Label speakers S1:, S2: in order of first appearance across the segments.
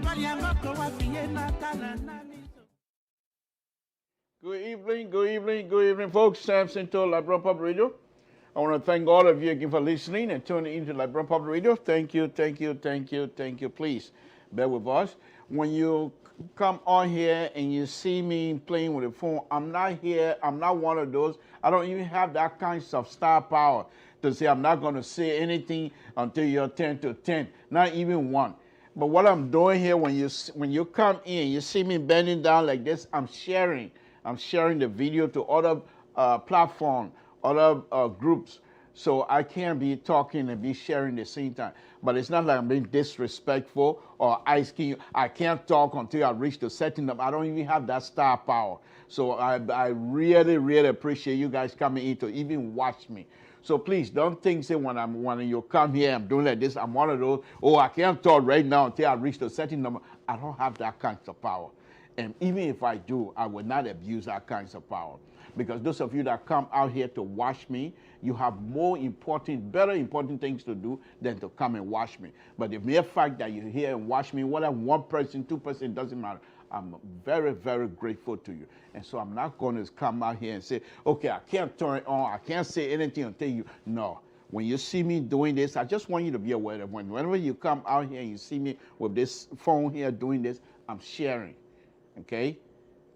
S1: Good evening, folks. Samson to Libron Pub Radio. I want to thank all of you again for listening and tuning into Libron Pub Radio. Thank you. Please bear with us. When you come on here and you see me playing with the phone, I'm not here. I'm not one of those. I don't even have that kind of star power to say I'm not going to say anything until you're 10 to 10, not even one. But what I'm doing here, when you come in, you see me bending down like this, I'm sharing the video to other platforms, other groups. So I can't be talking and be sharing at the same time. But it's not like I'm being disrespectful or asking you. I can't talk until I reach the setting up. I don't even have that star power. So I really, really appreciate you guys coming in to even watch me. So please don't think say when you come here, I'm doing like this, I'm one of those, oh, I can't talk right now until I reach the setting number. I don't have that kind of power. And even if I do, I will not abuse that kinds of power. Because those of you that come out here to watch me, you have better important things to do than to come and watch me. But the mere fact that you're here and watch me, whether one person, two person, doesn't matter. I'm very, very grateful to you. And so I'm not going to come out here and say, okay, I can't turn it on. I can't say anything until you. No. When you see me doing this, I just want you to be aware that whenever you come out here and you see me with this phone here doing this, I'm sharing. Okay?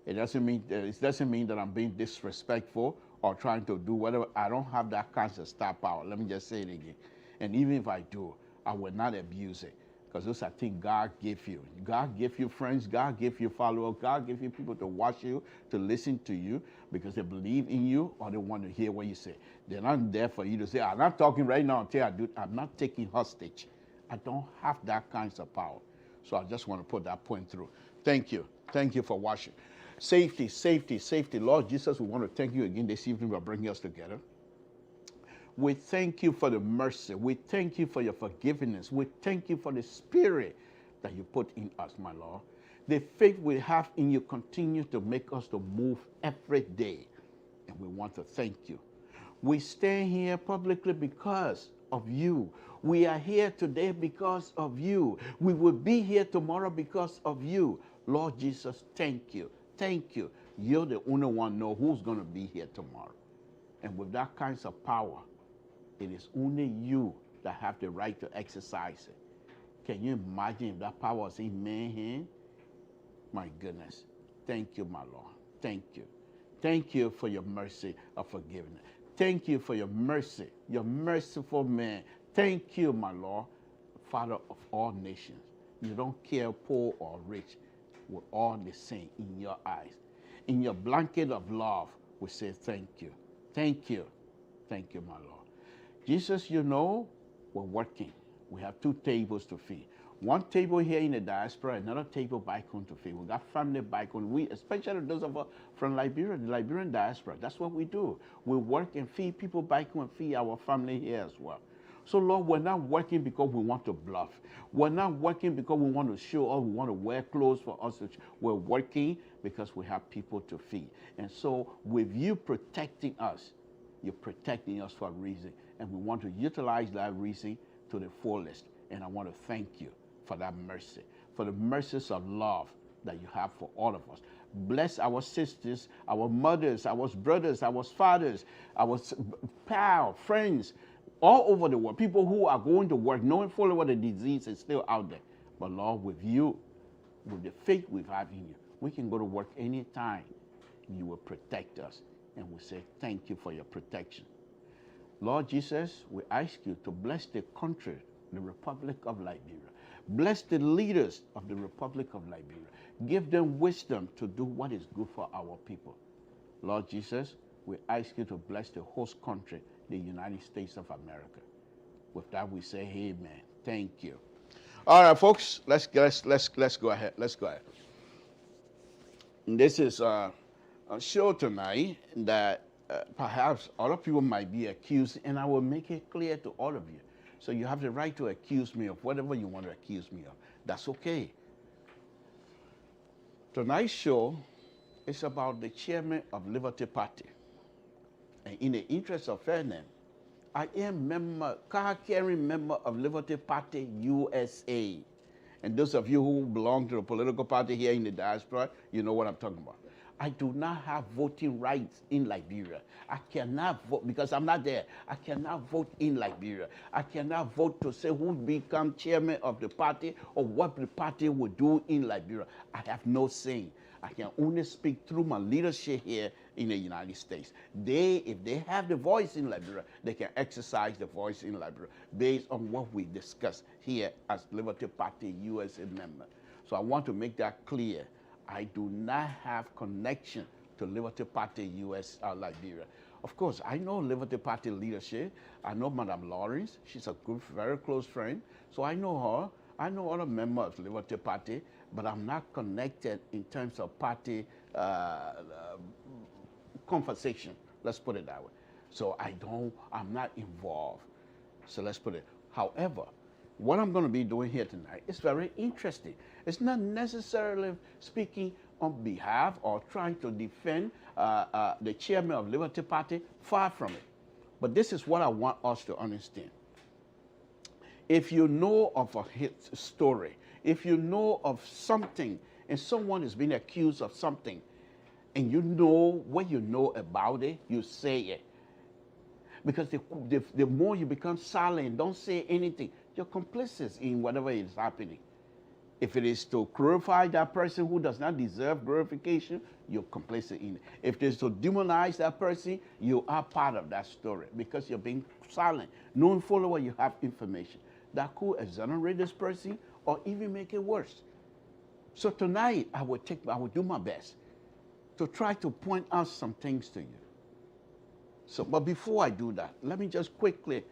S1: It doesn't mean that I'm being disrespectful or trying to do whatever. I don't have that kind of star power. Let me just say it again. And even if I do, I will not abuse it. Because those are things God gave you. God gave you friends. God gave you followers. God gave you people to watch you, to listen to you, because they believe in you or they want to hear what you say. They're not there for you to say, I'm not talking right now until I do. I'm not taking hostage. I don't have that kind of power. So I just want to put that point through. Thank you. Thank you for watching. Safety. Lord Jesus, we want to thank you again this evening for bringing us together. We thank you for the mercy. We thank you for your forgiveness. We thank you for the spirit that you put in us, my Lord. The faith we have in you continues to make us to move every day. And we want to thank you. We stand here publicly because of you. We are here today because of you. We will be here tomorrow because of you. Lord Jesus, thank you. Thank you. You're the only one know who's going to be here tomorrow. And with that kind of power, it is only you that have the right to exercise it. Can you imagine if that power was in man's hand? My goodness. Thank you, my Lord. Thank you. Thank you for your mercy of forgiveness. Thank you for your mercy, your merciful man. Thank you, my Lord, Father of all nations. You don't care poor or rich. We're all the same in your eyes. In your blanket of love, we say thank you. Thank you. Thank you, my Lord. Jesus, you know, we're working. We have two tables to feed. One table here in the diaspora, another table back home to feed. We got family back home. We, especially those of us from Liberia, the Liberian diaspora, that's what we do. We work and feed people back home and feed our family here as well. So, Lord, we're not working because we want to bluff. We're not working because we want to show or we want to wear clothes for us to. We're working because we have people to feed. And so, with you protecting us, you're protecting us for a reason. And we want to utilize that reason to the fullest. And I want to thank you for that mercy, for the mercies of love that you have for all of us. Bless our sisters, our mothers, our brothers, our fathers, our pals, friends, all over the world, people who are going to work, knowing fully what the disease is still out there. But Lord, with you, with the faith we have in you, we can go to work anytime. You will protect us. And we say thank you for your protection. Lord Jesus, we ask you to bless the country, the Republic of Liberia. Bless the leaders of the Republic of Liberia. Give them wisdom to do what is good for our people. Lord Jesus, we ask you to bless the host country, the United States of America. With that, we say amen. Thank you. All right, folks, let's go ahead. Let's go ahead. And this is a show tonight that perhaps other people might be accused, and I will make it clear to all of you. So you have the right to accuse me of whatever you want to accuse me of. That's okay. Tonight's show is about the chairman of Liberty Party. And in the interest of fairness, I am card-carrying member of Liberty Party USA. And those of you who belong to a political party here in the diaspora, you know what I'm talking about. I do not have voting rights in Liberia. I cannot vote because I'm not there. I cannot vote in Liberia. I cannot vote to say who become chairman of the party or what the party will do in Liberia. I have no say. I can only speak through my leadership here in the United States. If they have the voice in Liberia, they can exercise the voice in Liberia based on what we discuss here as Liberty Party USA member. So I want to make that clear. I do not have connection to Liberty Party US Liberia. Of course, I know Liberty Party leadership. I know Madam Lawrence. She's a good, very close friend. So I know her. I know other members of Liberty Party, but I'm not connected in terms of party conversation. Let's put it that way. So I'm not involved. So let's put it. However, what I'm going to be doing here tonight is very interesting. It's not necessarily speaking on behalf or trying to defend the chairman of Liberty Party, far from it. But this is what I want us to understand. If you know of a hit story, if you know of something and someone is being accused of something, and you know what you know about it, you say it. Because the more you become silent, don't say anything, you're complicit in whatever is happening. If it is to glorify that person who does not deserve glorification, you're complicit in it. If it is to demonize that person, you are part of that story because you're being silent. Knowing fully well you have information that could exonerate this person or even make it worse. So tonight, I will do my best to try to point out some things to you. So, but before I do that, let me just quickly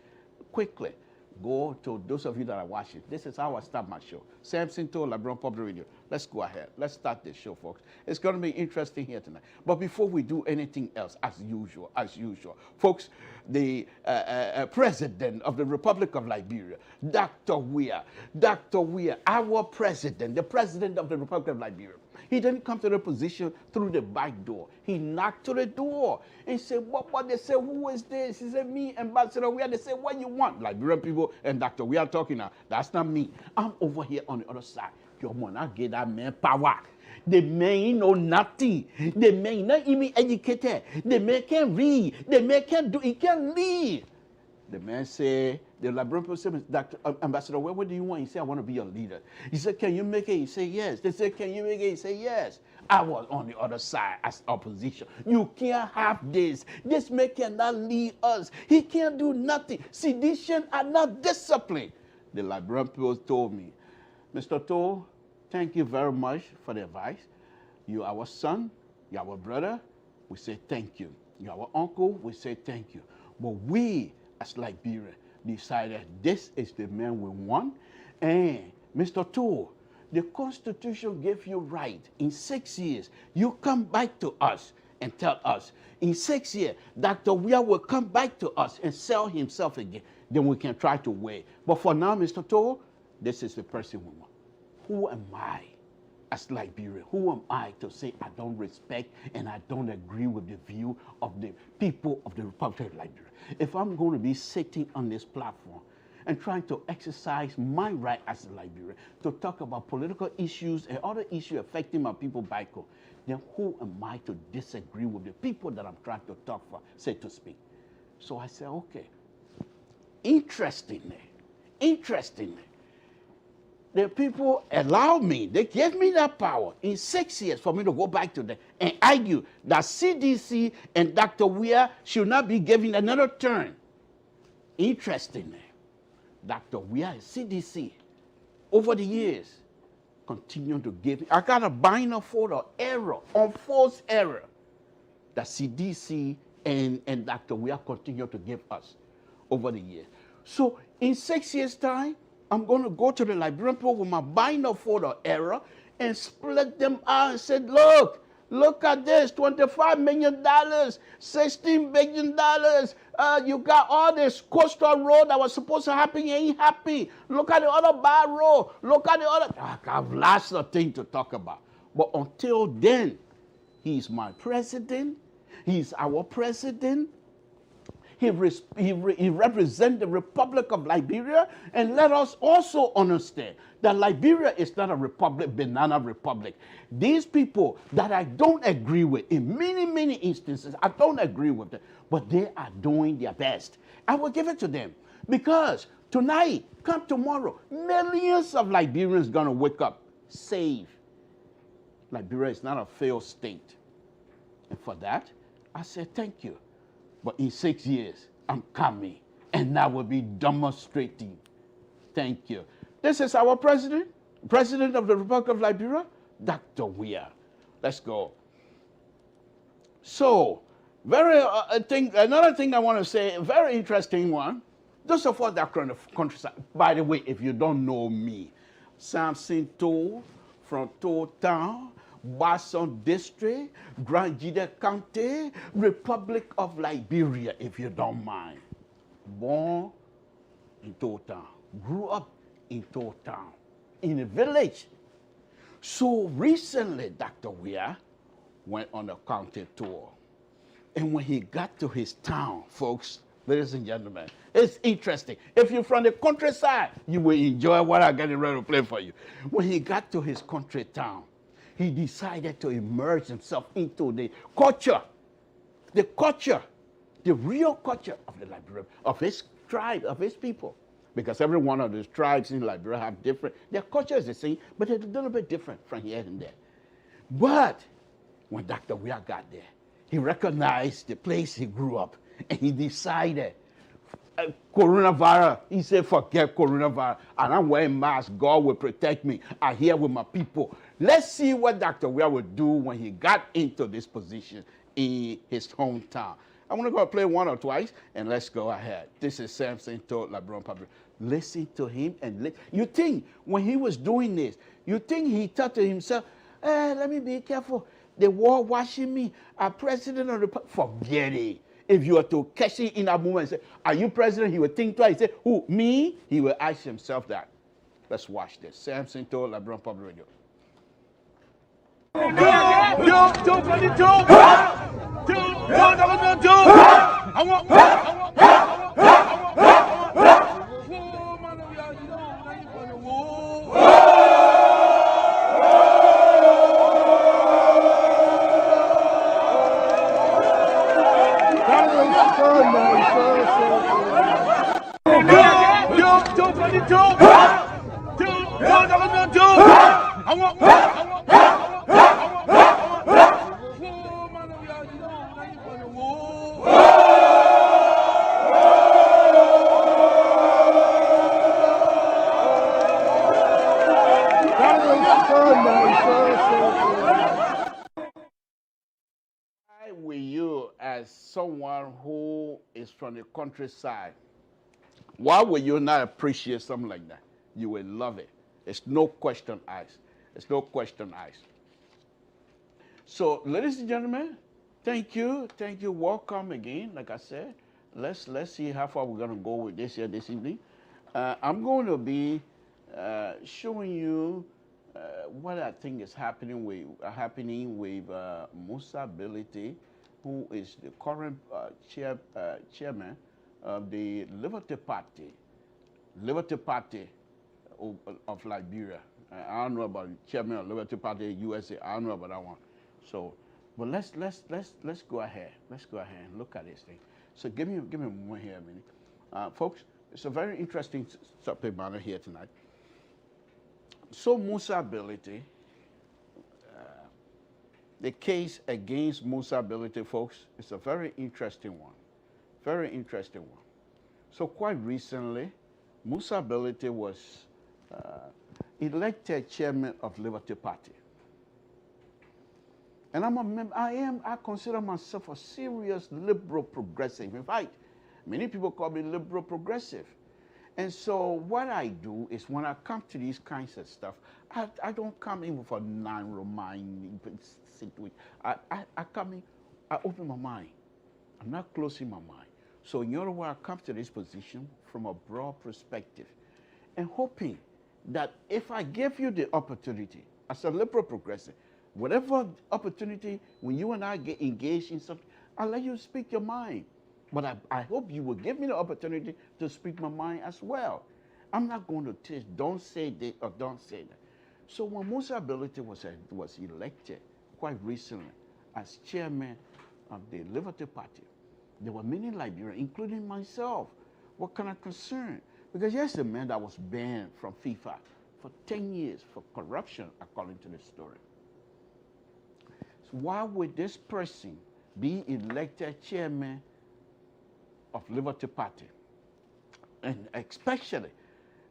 S1: go to those of you that are watching. This is how I start my show. Samson told LeBron Public Radio. Let's go ahead. Let's start this show, folks. It's going to be interesting here tonight. But before we do anything else, as usual, folks, the president of the Republic of Liberia, Dr. Weah, our president, the president of the Republic of Liberia, he didn't come to the position through the back door. He knocked to the door and said, what? They said, who is this? He said, me, Ambassador Weah. They said, what you want? Liberian people and Dr. Weah talking now. That's not me. I'm over here on the other side. Your man, I get that man power. The man know nothing. The man not even educated. The man can't read. The man can't do, he can't lead. The man said, the Liberian people said, Dr. Ambassador, what do you want? He said, I want to be your leader. He said, can you make it? He said, yes. They said, can you make it? He said, yes. I was on the other side as opposition. You can't have this. This man cannot lead us. He can't do nothing. Sedition are not discipline. The Liberian people told me, Mr. Toll, thank you very much for the advice. You are our son. You are our brother. We say thank you. You are our uncle. We say thank you. But we, as Liberia, decided this is the man we want. And Mr. Toll, the Constitution gave you right. In 6 years, you come back to us and tell us. In 6 years, Dr. Weah will come back to us and sell himself again. Then we can try to weigh. But for now, Mr. Toll, this is the person we want. Who am I as Liberia? Who am I to say I don't respect and I don't agree with the view of the people of the Republic of Liberia? If I'm going to be sitting on this platform and trying to exercise my right as a Liberian to talk about political issues and other issues affecting my people back home, then who am I to disagree with the people that I'm trying to talk for, so to speak? So I said, okay. Interestingly, the people allowed me, they gave me that power in 6 years for me to go back to them and argue that CDC and Dr. Weah should not be given another turn. Interestingly, Dr. Weah and CDC, over the years, continue to give me. I got a binder for of error, on false error, that CDC and Dr. Weah continue to give us over the years. So in 6 years' time, I'm going to go to the Liberian people with my binder for of error and split them out and say, look at this, $25 million, $16 billion. You got all this coastal road that was supposed to happen, you ain't happy. Look at the other bad road. Look at the other. I have lots of things to talk about. But until then, he's my president. He's our president. He represents the Republic of Liberia, and let us also understand that Liberia is not a republic, banana republic. These people that I don't agree with, in many, many instances, I don't agree with them, but they are doing their best. I will give it to them because tonight, come tomorrow, millions of Liberians going to wake up, save. Liberia is not a failed state. And for that, I said thank you. But in 6 years, I'm coming, and I will be demonstrating. Thank you. This is our president, President of the Republic of Liberia, Dr. Weah. Let's go. So, another thing I want to say, a very interesting one. Those of us that are in the countryside, by the way, if you don't know me, Samson Toll from Toll Town, Basson District, Grand Jide County, Republic of Liberia, if you don't mind. Born in Toll Town, grew up in Toll Town, in a village. So recently, Dr. Weah went on a county tour. And when he got to his town, folks, ladies and gentlemen, it's interesting. If you're from the countryside, you will enjoy what I'm getting ready to play for you. When he got to his country town, he decided to immerse himself into the culture, the real culture of the Liberia, of his tribe, of his people. Because every one of those tribes in Liberia have different, their culture is the same, but it's a little bit different from here and there. But when Dr. Weah got there, he recognized the place he grew up, and he decided, coronavirus, he said, forget coronavirus, and I'm wearing mask, God will protect me, I'm here with my people. Let's see what Dr. Weah would do when he got into this position in his hometown. I want to go play one or twice, and let's go ahead. This is Samson Toll, Libron Public. Listen to him, and you think when he was doing this, you think he thought to himself, let me be careful. The war watching me, I'm president of the republic. Forget it. If you were to catch him in that moment and say, are you president? He would think twice. He say, who, me? He will ask himself that. Let's watch this. Samson Toll, Libron Public Radio. Why will you, as someone who is from the countryside, why will you not appreciate something like that? You will love it. It's no question asked. It's no question asked. So, ladies and gentlemen, thank you. Thank you. Welcome again. Like I said, let's see how far we're going to go with this here this evening. I'm going to be showing you what I think is happening with Musa Ability, who is the current chairman of the Liberty Party of Liberia. I don't know about chairman of Liberty Party USA. I don't know about that one. So, but let's go ahead. Let's go ahead and look at this thing. So give me a moment here a minute, folks. It's a very interesting subject matter here tonight. So Musa Ability, the case against Musa Ability, folks, is a very interesting one. Very interesting one. So quite recently, Musa Ability was elected chairman of Liberty Party. And I'm a member, I consider myself a serious liberal progressive. In fact, many people call me liberal progressive. And so what I do is when I come to these kinds of stuff, I don't come in with a narrow-minded situation. I come in, I open my mind. I'm not closing my mind. So in other words, I come to this position from a broad perspective and hoping that if I give you the opportunity as a liberal progressive, whatever opportunity, when you and I get engaged in something, I'll let you speak your mind. But I hope you will give me the opportunity to speak my mind as well. I'm not going to teach, don't say this or don't say that. So when Musa Ability was elected quite recently as chairman of the Liberty Party, there were many Liberians, including myself, were kind of concerned. Because here's the man that was banned from FIFA for 10 years for corruption, according to the story. So why would this person be elected chairman of Liberty Party? And especially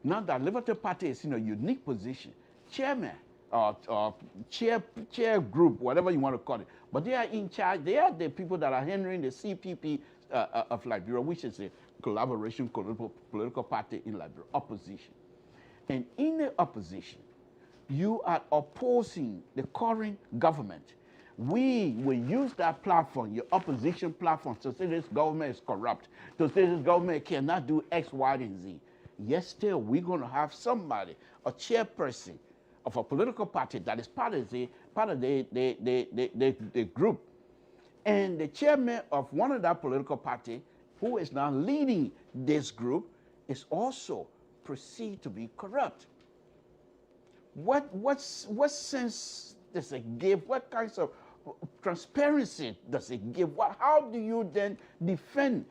S1: now that Liberty Party is in a unique position, chairman or chair group, whatever you want to call it, but they are in charge. They are the people that are handling the CPP of Liberia, which is a collaboration political party in Liberia, opposition. And in the opposition, you are opposing the current government. We will use that platform, your opposition platform, to say this government is corrupt, to say this government cannot do X, Y, and Z. Yes, still, we're going to have somebody, a chairperson of a political party that is part of the group. And the chairman of one of that political party, who is now leading this group, is also perceived to be corrupt. What sense does it give? What kinds of transparency does it give? How do you then defend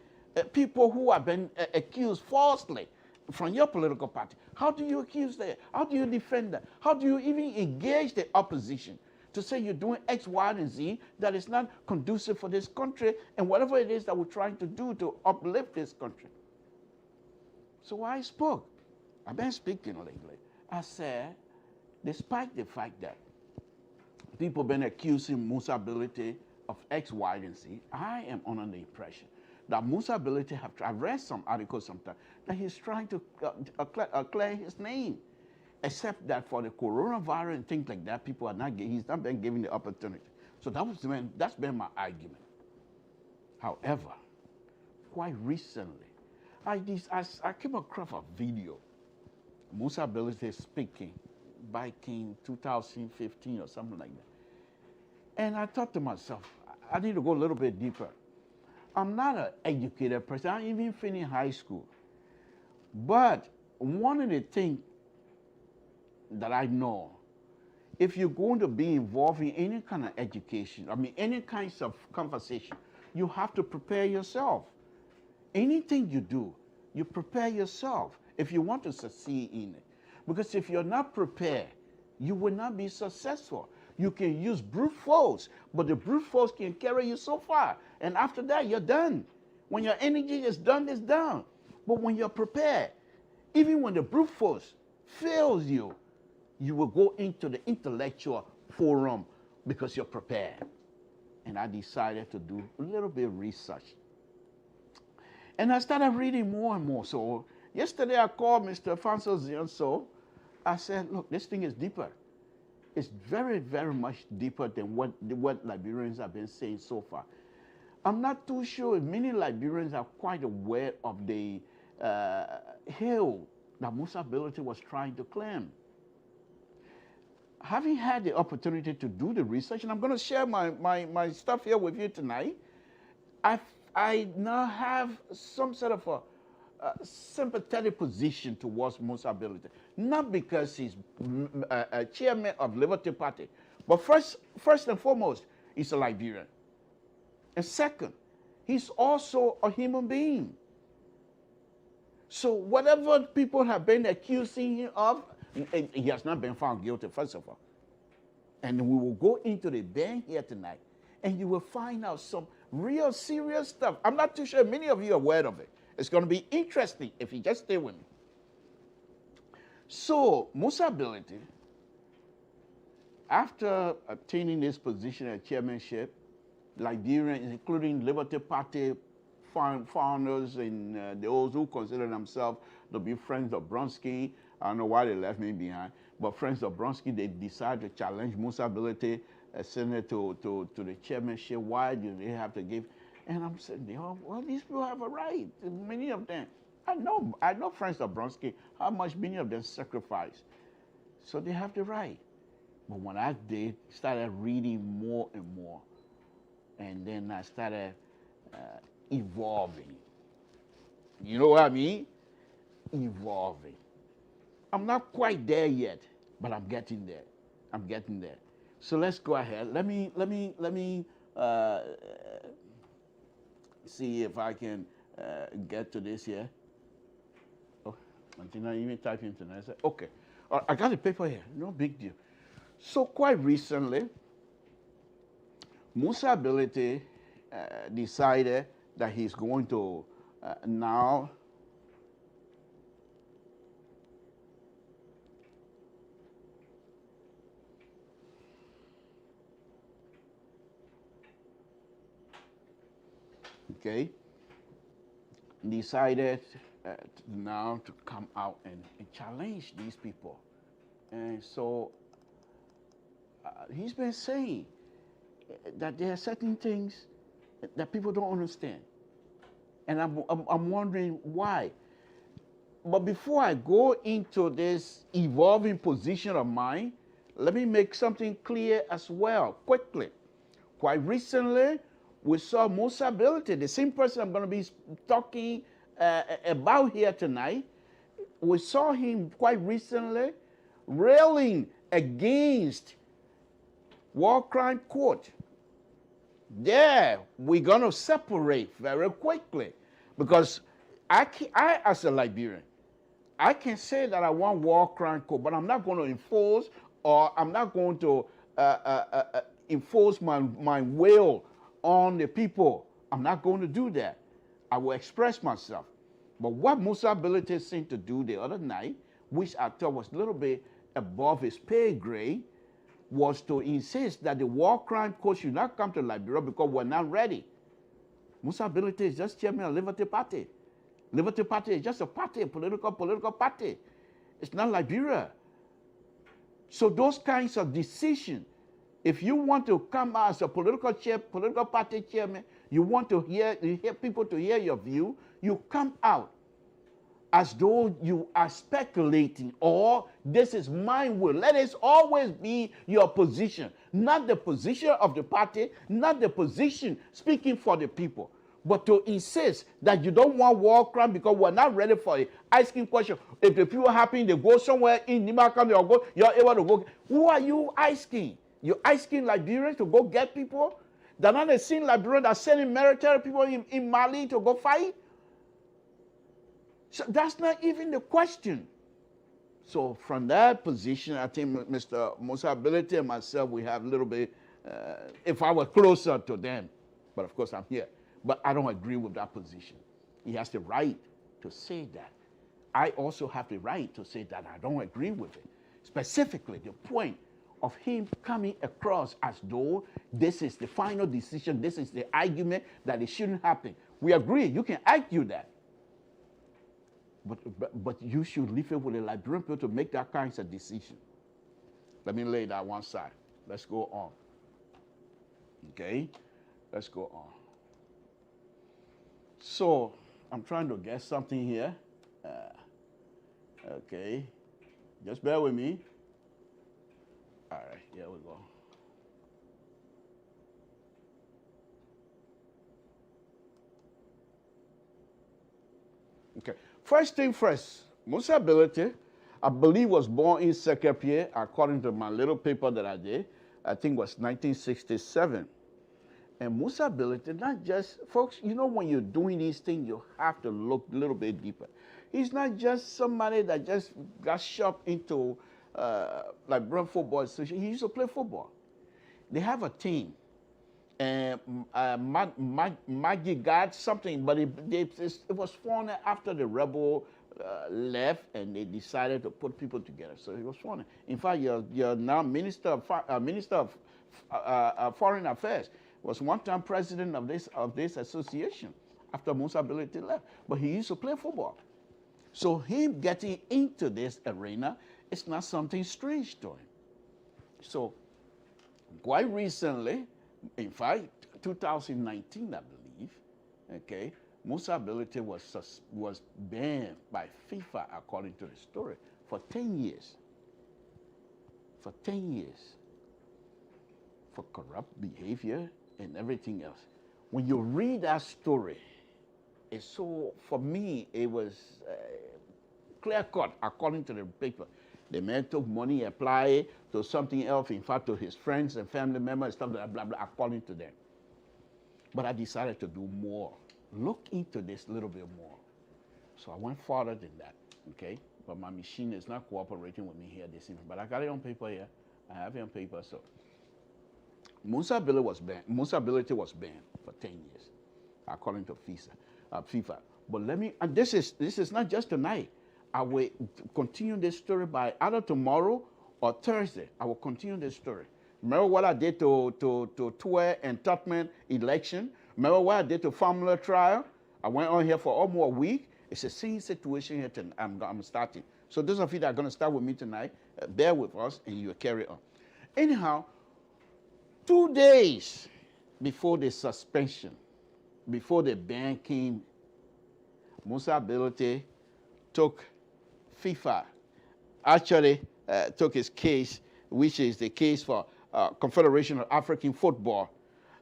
S1: people who have been accused falsely from your political party? How do you accuse them? How do you defend them? How do you even engage the opposition to say you're doing X, Y, and Z that is not conducive for this country and whatever it is that we're trying to do to uplift this country? So I spoke. I've been speaking lately. I said, despite the fact that people have been accusing Musa Ability of X, Y, and Z, I am under the impression that Musa Ability I've read some articles sometimes, that he's trying to clear his name. Except that for the coronavirus and things like that, people are not he's not been given the opportunity. So that's been my argument. However, quite recently, I came across a video, Musa Ability speaking back in 2015 or something like that. And I thought to myself, I need to go a little bit deeper. I'm not an educated person. I didn't even finish high school. But one of the things that I know, if you're going to be involved in any kind of education, any kinds of conversation, you have to prepare yourself. Anything you do, you prepare yourself if you want to succeed in it. Because if you're not prepared, you will not be successful. You can use brute force, but the brute force can carry you so far. And after that, you're done. When your energy is done, it's done. But when you're prepared, even when the brute force fails you, you will go into the intellectual forum because you're prepared. And I decided to do a little bit of research. And I started reading more and more. So yesterday I called Mr. Fanso Zionso. I said, look, this thing is deeper. It's very, very much deeper than what Liberians have been saying so far. I'm not too sure if many Liberians are quite aware of the hill that Musa Ability was trying to climb. Having had the opportunity to do the research, and I'm going to share my stuff here with you tonight, I now have some sort of a sympathetic position towards Musa Ability. Not because he's a chairman of Liberty Party, but first and foremost, he's a Liberian. And second, he's also a human being. So whatever people have been accusing him of, he has not been found guilty, first of all. And we will go into the bank here tonight, and you will find out some real serious stuff. I'm not too sure many of you are aware of it. It's going to be interesting if you just stay with me. So, Musa Ability, after obtaining this position at chairmanship, Liberians, including Liberty Party founders and those who consider themselves to be friends of Bronski, I don't know why they left me behind, but friends of Bronski, they decided to challenge Musa Ability, Senate to the chairmanship. Why do they have to give? And I'm saying, well, these people have a right. Many of them, I know friends of Bronski, how much many of them sacrifice. So they have the right. But when I started reading more and more, and then I started evolving. You know what I mean? Evolving. I'm not quite there yet, but I'm getting there. I'm getting there. So let's go ahead. Let me see if I can get to this here. Oh, until I even type into it. I said, okay. I got the paper here. No big deal. So quite recently, Musa Ability decided that he's going to now okay, decided now to come out and challenge these people. And so he's been saying that there are certain things that people don't understand. And I'm wondering why. But before I go into this evolving position of mine, let me make something clear as well, quickly. Quite recently, we saw Musa Ability, the same person I'm going to be talking about here tonight. We saw him quite recently railing against war crime court. There, we're going to separate very quickly because I as a Liberian, I can say that I want war crime court, but I'm not going to enforce or I'm not going to enforce my will on the people. I'm not going to do that. I will express myself. But what Musa Ability seemed to do the other night, which I thought was a little bit above his pay grade, was to insist that the war crime court should not come to Liberia because we're not ready. Musa Ability is just chairman of Liberty Party. Liberty Party is just a party, a political party. It's not Liberia. So those kinds of decisions, if you want to come out as a political party chairman, you want to hear people to hear your view, you come out as though you are speculating or this is my will. Let it always be your position, not the position of the party, not the position speaking for the people, but to insist that you don't want war crime because we're not ready for it. Asking question, if the people happen to go somewhere in Nima County or go, you're able to go. Who are you asking? You're asking Liberians to go get people? They're not the same Liberians that are sending military people in Mali to go fight? So that's not even the question. So from that position, I think Mr. Musa Ability and myself, we have a little bit, if I were closer to them, but of course I'm here. But I don't agree with that position. He has the right to say that. I also have the right to say that I don't agree with it. Specifically, the point of him coming across as though this is the final decision, this is the argument that it shouldn't happen. We agree, you can argue that. But you should leave it with the Liberian people to make that kind of decision. Let me lay that one side. Let's go on. Okay? Let's go on. So, I'm trying to get something here. Okay. Just bear with me. All right, here we go. Okay. First thing first, Musa Ability, I believe, was born in Sekepie, according to my little paper that I did. I think it was 1967. And Musa Ability, not just, folks, you know when you're doing these things, you have to look a little bit deeper. He's not just somebody that just got shoved into like Brown Football Association. He used to play football. They have a team. And Maggie got something, but it was formed after the rebel left, and they decided to put people together. So it was formed. In fact, you're now Minister of Foreign Affairs. Was one time president of this association after Musa Ability left. But he used to play football. So him getting into this arena is not something strange to him. So quite recently, in fact, 2019, I believe, okay, Musa Ability was banned by FIFA, according to the story, for 10 years. For 10 years. For corrupt behavior and everything else. When you read that story, So for me, it was clear cut according to the paper. The man took money, applied it to something else, in fact, to his friends and family members, stuff like that, blah, blah, according to them. But I decided to do more. Look into this a little bit more. So I went farther than that, okay? But my machine is not cooperating with me here this evening. But I got it on paper here. I have it on paper. So Musa Billy was banned. Musa Ability was banned for 10 years, according to FIFA. But let me, and this is not just tonight. I will continue this story by either tomorrow or Thursday. I will continue this story. Remember what I did to Tuer and Tubman election? Remember what I did to Formula trial? I went on here for almost a week. It's the same situation here tonight. I'm starting. So those of you that are going to start with me tonight, bear with us and you'll carry on. Anyhow, 2 days before the suspension, before the ban came, Musa Ability took FIFA, actually took his case, which is the case for Confederation of African Football,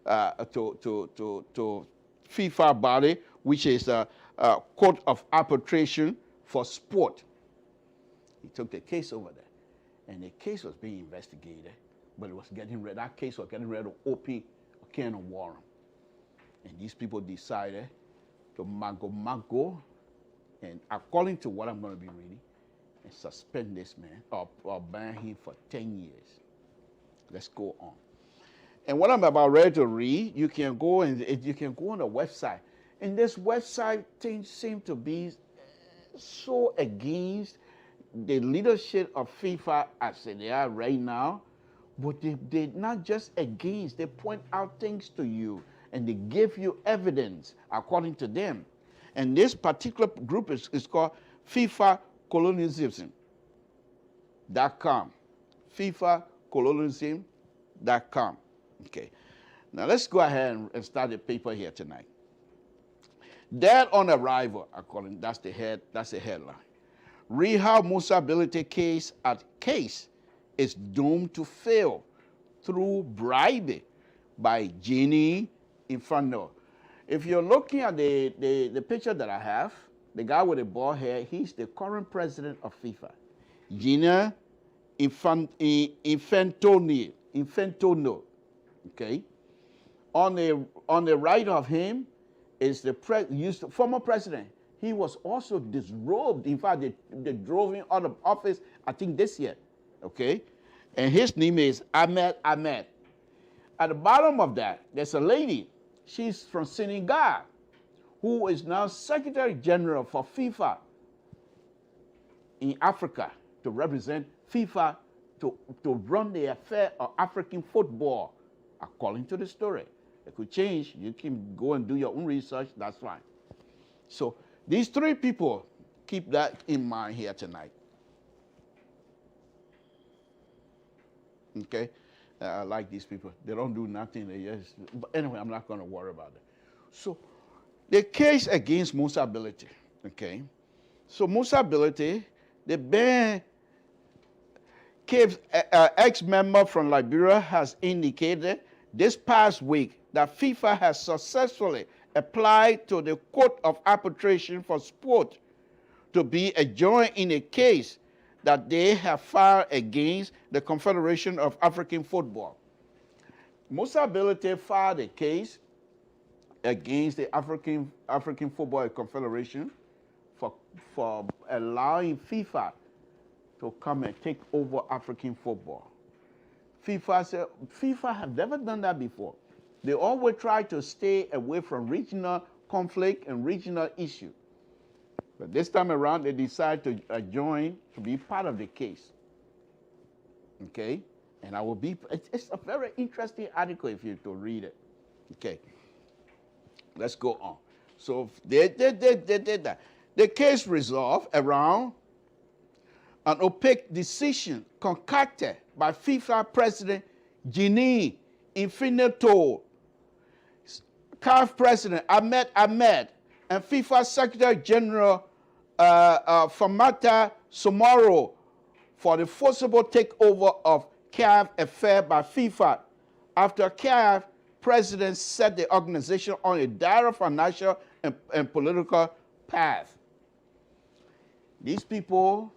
S1: to FIFA body, which is a court of arbitration for sport. He took the case over there, and the case was being investigated, but it was that case was getting ready to open a can of worms. And these people decided to mago, and according to what I'm going to be reading, and suspend this man or ban him for 10 years. Let's go on. And what I'm about ready to read, you can go on the website. And this website thing seems to be so against the leadership of FIFA as they are right now. But they're not just against, they point out things to you and they give you evidence according to them. And this particular group is called FIFA Colonialism.com. FIFA Colonialism.com. Okay. Now let's go ahead and start the paper here tonight. Dead on arrival, that's the headline. Real Musa Ability case is doomed to fail through bribery by Genie Infantino. If you're looking at the picture that I have, the guy with the bald hair, he's the current president of FIFA. Genie Infantino. Okay. On the right of him is the former president. He was also disrobed. In fact, they drove him out of office, I think this year. Okay. And his name is Ahmed. At the bottom of that, there's a lady. She's from Senegal, who is now Secretary General for FIFA in Africa to represent FIFA to run the affair of African football, according to the story. It could change. You can go and do your own research. That's fine. So these three people, keep that in mind here tonight. Okay? I like these people. They don't do nothing. But anyway, I'm not going to worry about it. So the case against Musa Ability. Okay? So Musa Ability, the ban ex-member from Liberia has indicated this past week that FIFA has successfully applied to the Court of Arbitration for Sport to be adjourned in a case that they have filed against the Confederation of African Football. Musa Ability filed a case against the African Football Confederation for allowing FIFA to come and take over African football. FIFA said FIFA have never done that before. They always try to stay away from regional conflict and regional issue. But this time around, they decide to join to be part of the case. Okay? And it's a very interesting article if you to read it. Okay. Let's go on. So they did that. The case resolved around an opaque decision concocted by FIFA President Genie Infantino, CAF President Ahmed, and FIFA Secretary General Famata Somaro for the forcible takeover of CAF affair by FIFA after CAF President set the organization on a dire financial and political path. These people,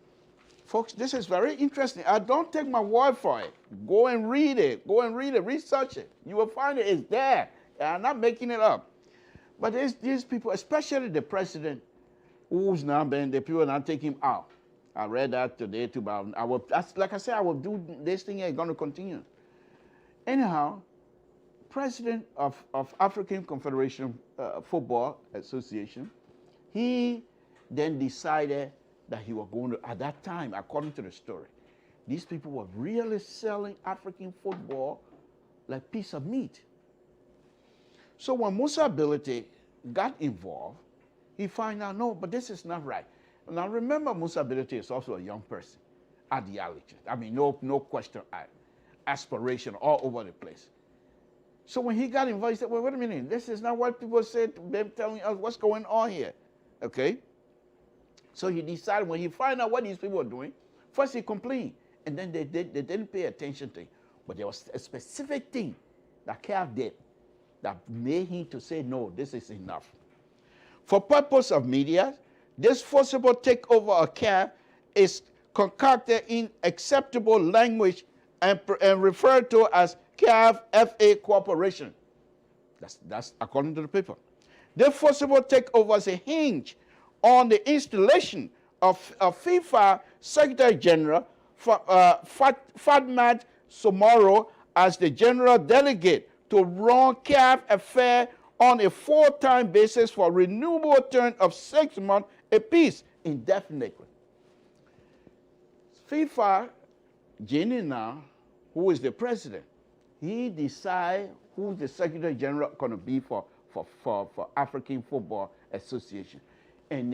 S1: folks, this is very interesting. I don't take my word for it. Go and read it. Go and read it. Research it. You will find it. It's there. I'm not making it up. But these people, especially the president, who's now been, the people now take him out. I read that today too, but like I said, I will do this thing and it's going to continue. Anyhow, president of African Confederation Football Association, he then decided that he was going to, at that time, according to the story, these people were really selling African football like piece of meat. So when Musa Ability got involved, he found out, no, but this is not right. Now remember, Musa Ability is also a young person, ideology. I mean, no question, aspiration all over the place. So when he got involved, he said, well, wait a minute, this is not what people said, them telling us what's going on here, okay? So he decided, when he found out what these people were doing, first he complained, and then they didn't pay attention to it. But there was a specific thing that CAF did that made him to say, no, this is enough. For purpose of media, this forcible takeover of CAF is concocted in acceptable language and referred to as CAF FA Corporation. That's according to the paper. This forcible takeover is a hinge on the installation of FIFA Secretary General Fatmat Somoro as the general delegate to run CAF affair on a full-time basis for renewable term of 6 months apiece, indefinitely. FIFA, Jenny now, who is the president, he decides who the Secretary General going to be for African Football Association. And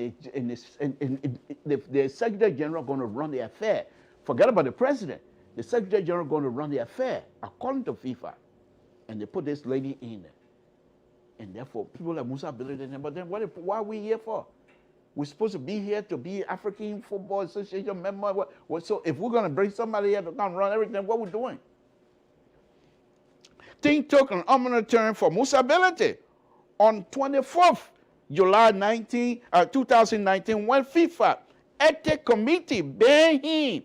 S1: the Secretary General going to run the affair. Forget about the president. The Secretary General going to run the affair, according to FIFA. And they put this lady in there. And therefore, people like Musa Ability, but then what are we here for? We're supposed to be here to be African Football Association member. So if we're going to bring somebody here to come run everything, what we're doing? Thing took an ominous turn for Musa Ability on 24th July 2019, when FIFA Ethics Committee banned him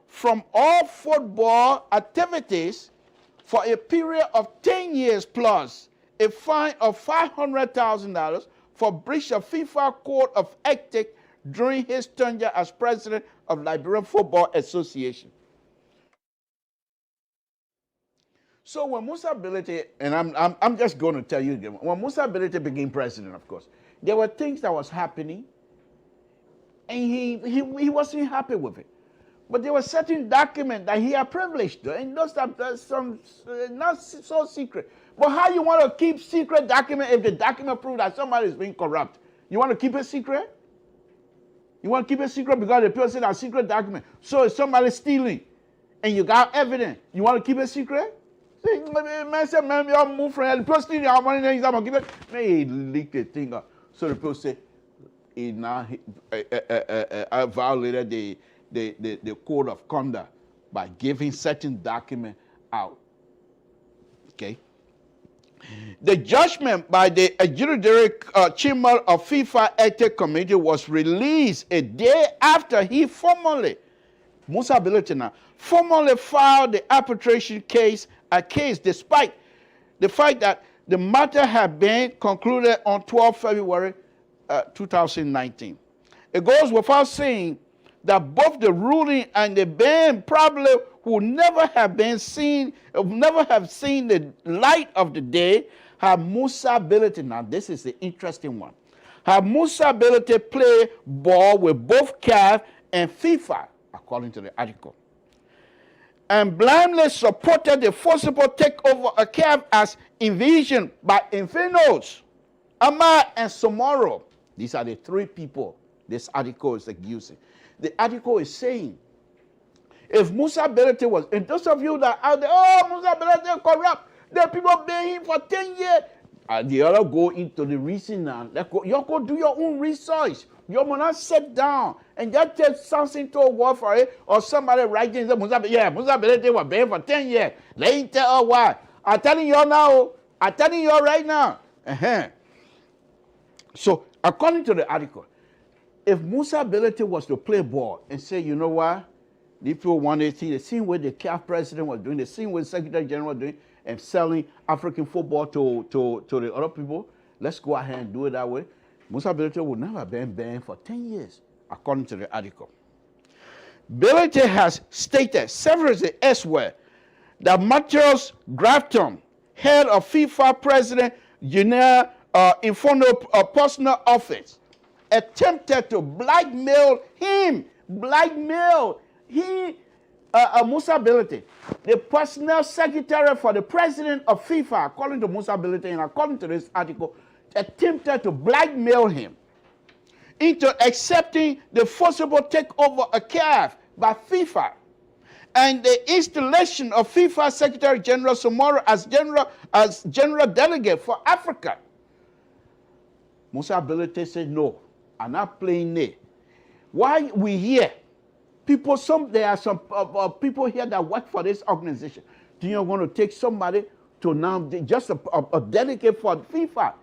S1: from all football activities for a period of 10 years plus a fine of $500,000 for breach of FIFA Code of Ethics during his tenure as president of Liberian Football Association. So when Musa Ability, and I'm just going to tell you again, when Musa Ability became president, of course, there were things that was happening, and he wasn't happy with it. But there were certain documents that he had privileged, and those are some not so secret. But how you want to keep secret document if the document proves that somebody is being corrupt? You want to keep it secret? You want to keep it secret because the person has secret document. So if somebody's stealing, and you got evidence, you want to keep it secret? Man said, man, you all move from here. The person stealing our money, then he's going to give it. Man, he leaked the thing up. So the person said, he now violated the code of conduct by giving certain document out. Okay. The judgment by the adjudicatory chamber of FIFA Ethics Committee was released a day after he formally, Musa Ability now, formally filed the arbitration case despite the fact that the matter had been concluded on 12 February 2019. It goes without saying that both the ruling and the ban probably would never have seen the light of the day had Musa Ability, now this is the interesting one, had Musa Ability play ball with both CAF and FIFA, according to the article, and blindly supported the forcible takeover of CAF as envisioned by Infinos, Ahmad, and Somoro. These are the three people this article is accusing. The article is saying, if Musa Ability was, and those of you that are out there, oh, Musa Ability is corrupt, there are people paying him for 10 years. The other go into the reason now. You go do your own research. You will not sit down and just take something to a word for it, or somebody writing and say, Musa Ability was paying for 10 years. Let me tell her why. I'm telling you now. I'm telling you right now. So according to the article, if Musa Ability was to play ball and say, you know what, the people wanted to see the same way the CAF president was doing, the same way the Secretary General was doing, and selling African football to the other people, let's go ahead and do it that way. Musa Ability would never have been banned for 10 years, according to the article. Ability has stated several elsewhere that Matthias Grafton, head of FIFA President General Inferno personal office, attempted to blackmail him, Musa Ability, the personal secretary for the president of FIFA, according to Musa Ability and according to this article, attempted to blackmail him into accepting the forcible takeover of CAF by FIFA and the installation of FIFA Secretary General Somoro as general delegate for Africa. Musa Ability said, no, I'm not playing it. Why we here? There are some people here that work for this organization. Do you want to take somebody to now just a delegate for FIFA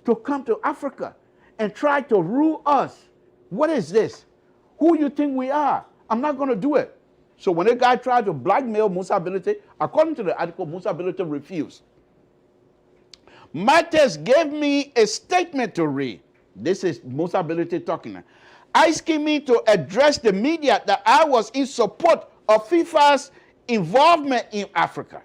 S1: to come to Africa and try to rule us? What is this? Who you think we are? I'm not going to do it. So when a guy tried to blackmail Musa Ability, according to the article, Musa Ability refused. Matthias gave me a statement to read. This is Musa Ability talking now, asking me to address the media that I was in support of FIFA's involvement in Africa.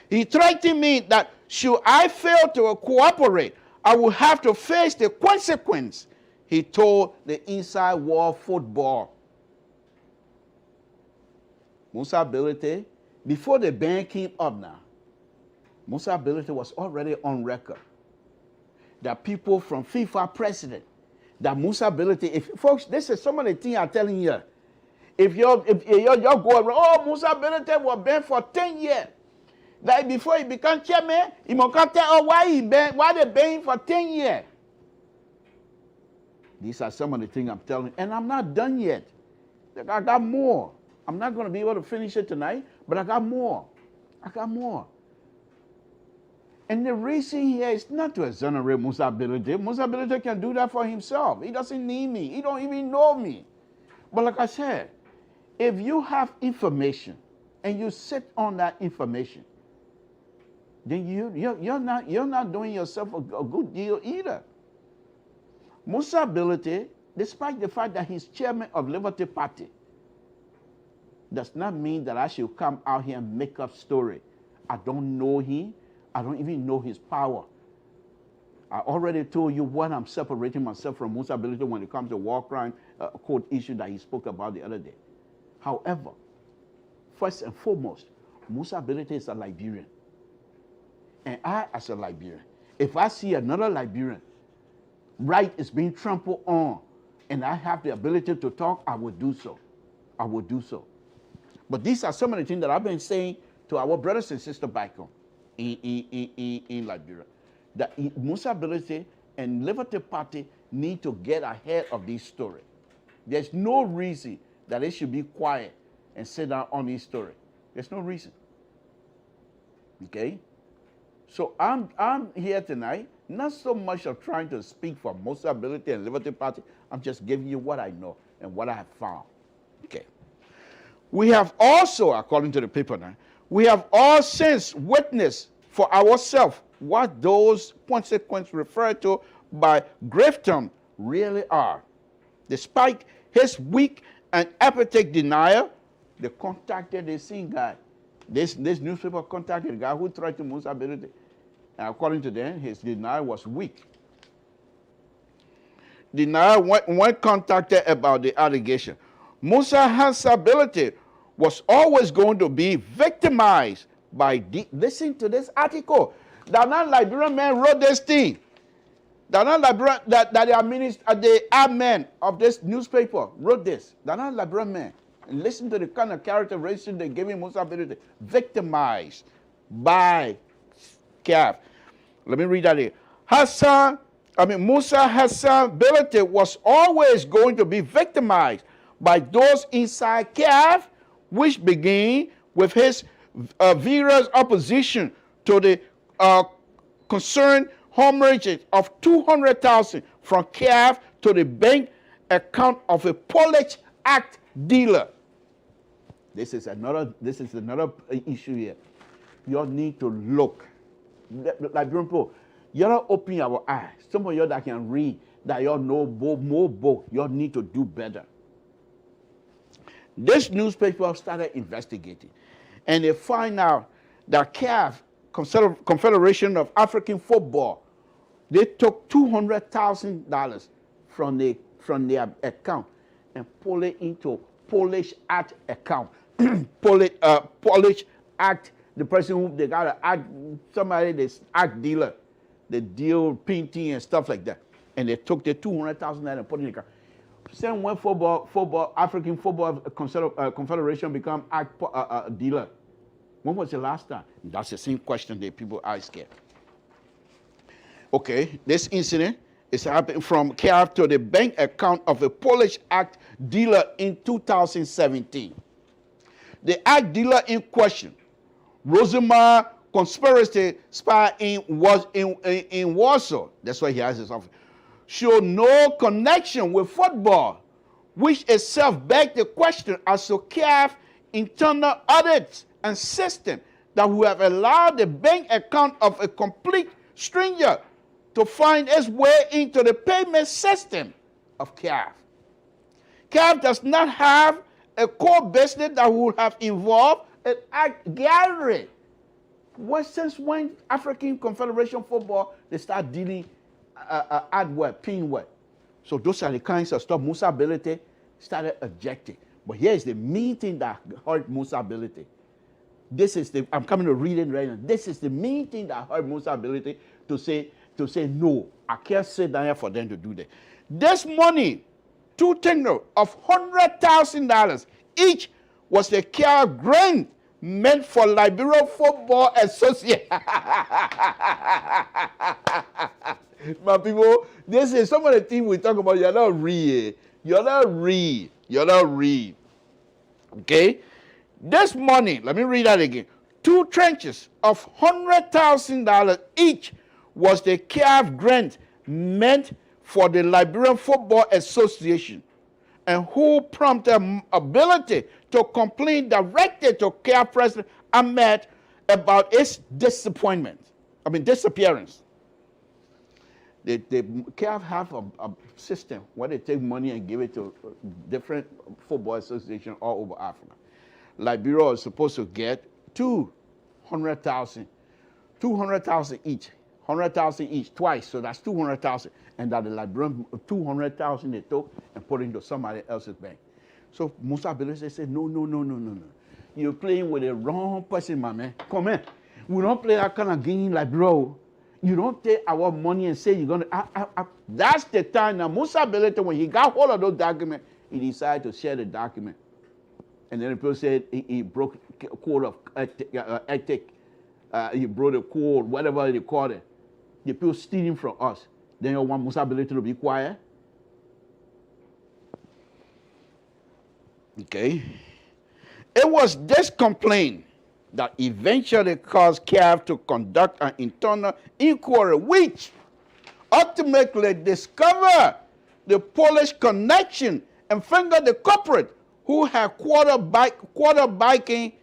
S1: He threatened me that should I fail to cooperate, I will have to face the consequence, he told the Inside World Football. Musa Ability, before the ban came up now, Musa Ability was already on record that people from FIFA president, that Musa Ability, if folks, this is some of the things I'm telling you. If you're going, oh, Musa Ability was banned for 10 years. Like before he became chairman, he must tell, oh, why they banned for 10 years. These are some of the things I'm telling you. And I'm not done yet. I got more. I'm not going to be able to finish it tonight, but I got more. I got more. And the reason here is not to exonerate Musa Ability. Musa Ability can do that for himself. He doesn't need me. He don't even know me. But like I said, if you have information and you sit on that information, then you're not doing yourself a good deal either. Musa Ability, despite the fact that he's chairman of Liberty Party, does not mean that I should come out here and make up story. I don't know him. I don't even know his power. I already told you what I'm separating myself from Musa Ability when it comes to war crime court issue that he spoke about the other day. However, first and foremost, Musa Ability is a Liberian. And I, as a Liberian, if I see another Liberian, right is being trampled on, and I have the ability to talk, I will do so. I will do so. But these are some of the things that I've been saying to our brothers and sisters back home in Liberia. That Musa Ability and Liberty Party need to get ahead of this story. There's no reason that they should be quiet and sit down on this story. There's no reason. Okay? So I'm here tonight, not so much of trying to speak for Musa Ability and Liberty Party. I'm just giving you what I know and what I have found. Okay. We have also, according to the paper now, we have all since witnessed for ourselves what those consequences referred to by Grafton really are. Despite his weak and apathetic denial, they contacted the same guy. This newspaper contacted the guy who tried to Musa Ability. And according to them, his denial was weak. Denial when contacted about the allegation. Musa's ability was always going to be victimized by listen to this article. The non-Liberian man wrote this thing. The non-Liberian that the admin of this newspaper wrote this. The non-Liberian man. And listen to the kind of characterization they gave him Musa Ability. Victimized by CAF. Let me read that here. Musa Hassan Ability was always going to be victimized by those inside CAF, which began with his vigorous opposition to the concerned hemorrhage of $200,000 from CAF to the bank account of a Polish act dealer. This is another issue here. You need to look. Like people, you don't open your eyes. Some of you that can read, that you know more book, you need to do better. This newspaper started investigating, and they find out that CAF, Confederation of African Football, they took $200,000 from their account and pulled it into Polish act account. Polish act, the person who they got to act, somebody this act dealer, they deal painting and stuff like that, and they took the $200,000 and put it in the account. Same when African Football Confederation become act dealer. When was the last time? That's the same question that people ask here. Okay, this incident is happening from CAF to the bank account of a Polish act dealer in 2017. The act dealer in question, Rosemar conspiracy spy was in Warsaw. That's why he has his office. Showed no connection with football, which itself begged the question as to CAF internal audits and system that would have allowed the bank account of a complete stranger to find its way into the payment system of CAF. CAF does not have a core business that would have involved an act gathering. Since when African Confederation Football, they start dealing ad work, pin work. So those are the kinds of stuff Musa Ability started objecting. But here's the main thing that hurt Musa Ability. I'm coming to read it right now. This is the main thing that hurt Musa Ability to say, no, I can't sit down here for them to do that. This money, two tenors of $100,000 each, was the care grant meant for Liberian Football Association. My people, this is some of the things we talk about. You're not read. Okay? This money, let me read that again. 2 tranches of $100,000 each was the CAF grant meant for the Liberian Football Association, and who prompted Ability to complain directly to CAF President Ahmed about its disappearance. The CAF have a system where they take money and give it to different football associations all over Africa. Liberia is supposed to get $200,000 each, $100,000 each, twice, so that's $200,000, and that the Liberian $200,000 they took and put into somebody else's bank. So Musa Ability said, no. You're playing with the wrong person, my man. Come here. We don't play that kind of game like bro. You don't take our money and say you're going to... That's the time now. Musa Ability, when he got hold of those documents, he decided to share the document. And then the people said he broke code of ethic. He broke the code, whatever they call it. The people stealing from us. Then you want Musa Ability to be quiet? Okay. It was this complaint that eventually caused CAF to conduct an internal inquiry, which ultimately discovered the Polish connection and fingered the culprit who had quarterbacking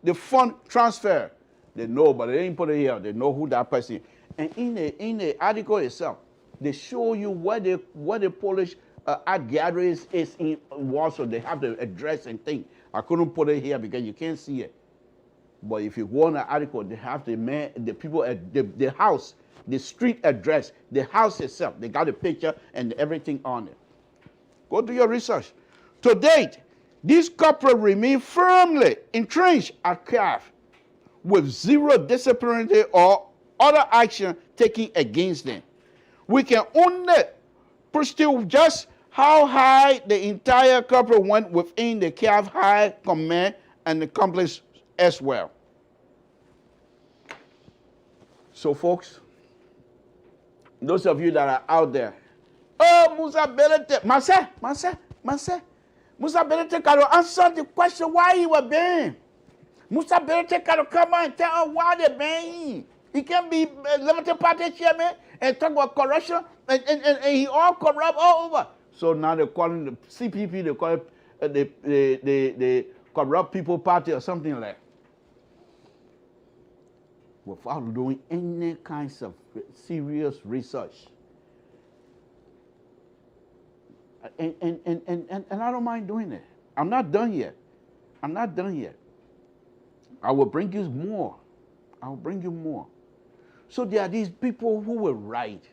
S1: the fund transfer. They know, but they didn't put it here. They know who that person is. And in the article itself, they show you what the Polish art gallery is in Warsaw. They have the address and thing. I couldn't put it here because you can't see it. But if you go on the article, they have the people at the house, the street address, the house itself. They got a picture and everything on it. Go do your research. To date, these corporates remain firmly entrenched at CAF with zero disciplinary or other action taken against them. We can only pursue just how high the entire corporate went within the CAF high command and the complex as well. So folks, those of you that are out there, oh, Musa Ability, Musa Ability can answer the question why he was banned. Musa Ability can come out and tell us why they banned him. He can't be a limited party chairman and talk about corruption and he all corrupt all over. So now they're calling the CPP, they call it the Corrupt People Party or something like that. Without doing any kinds of serious research. And I don't mind doing it. I'm not done yet. I'm not done yet. I will bring you more. I will bring you more. So there are these people who will write.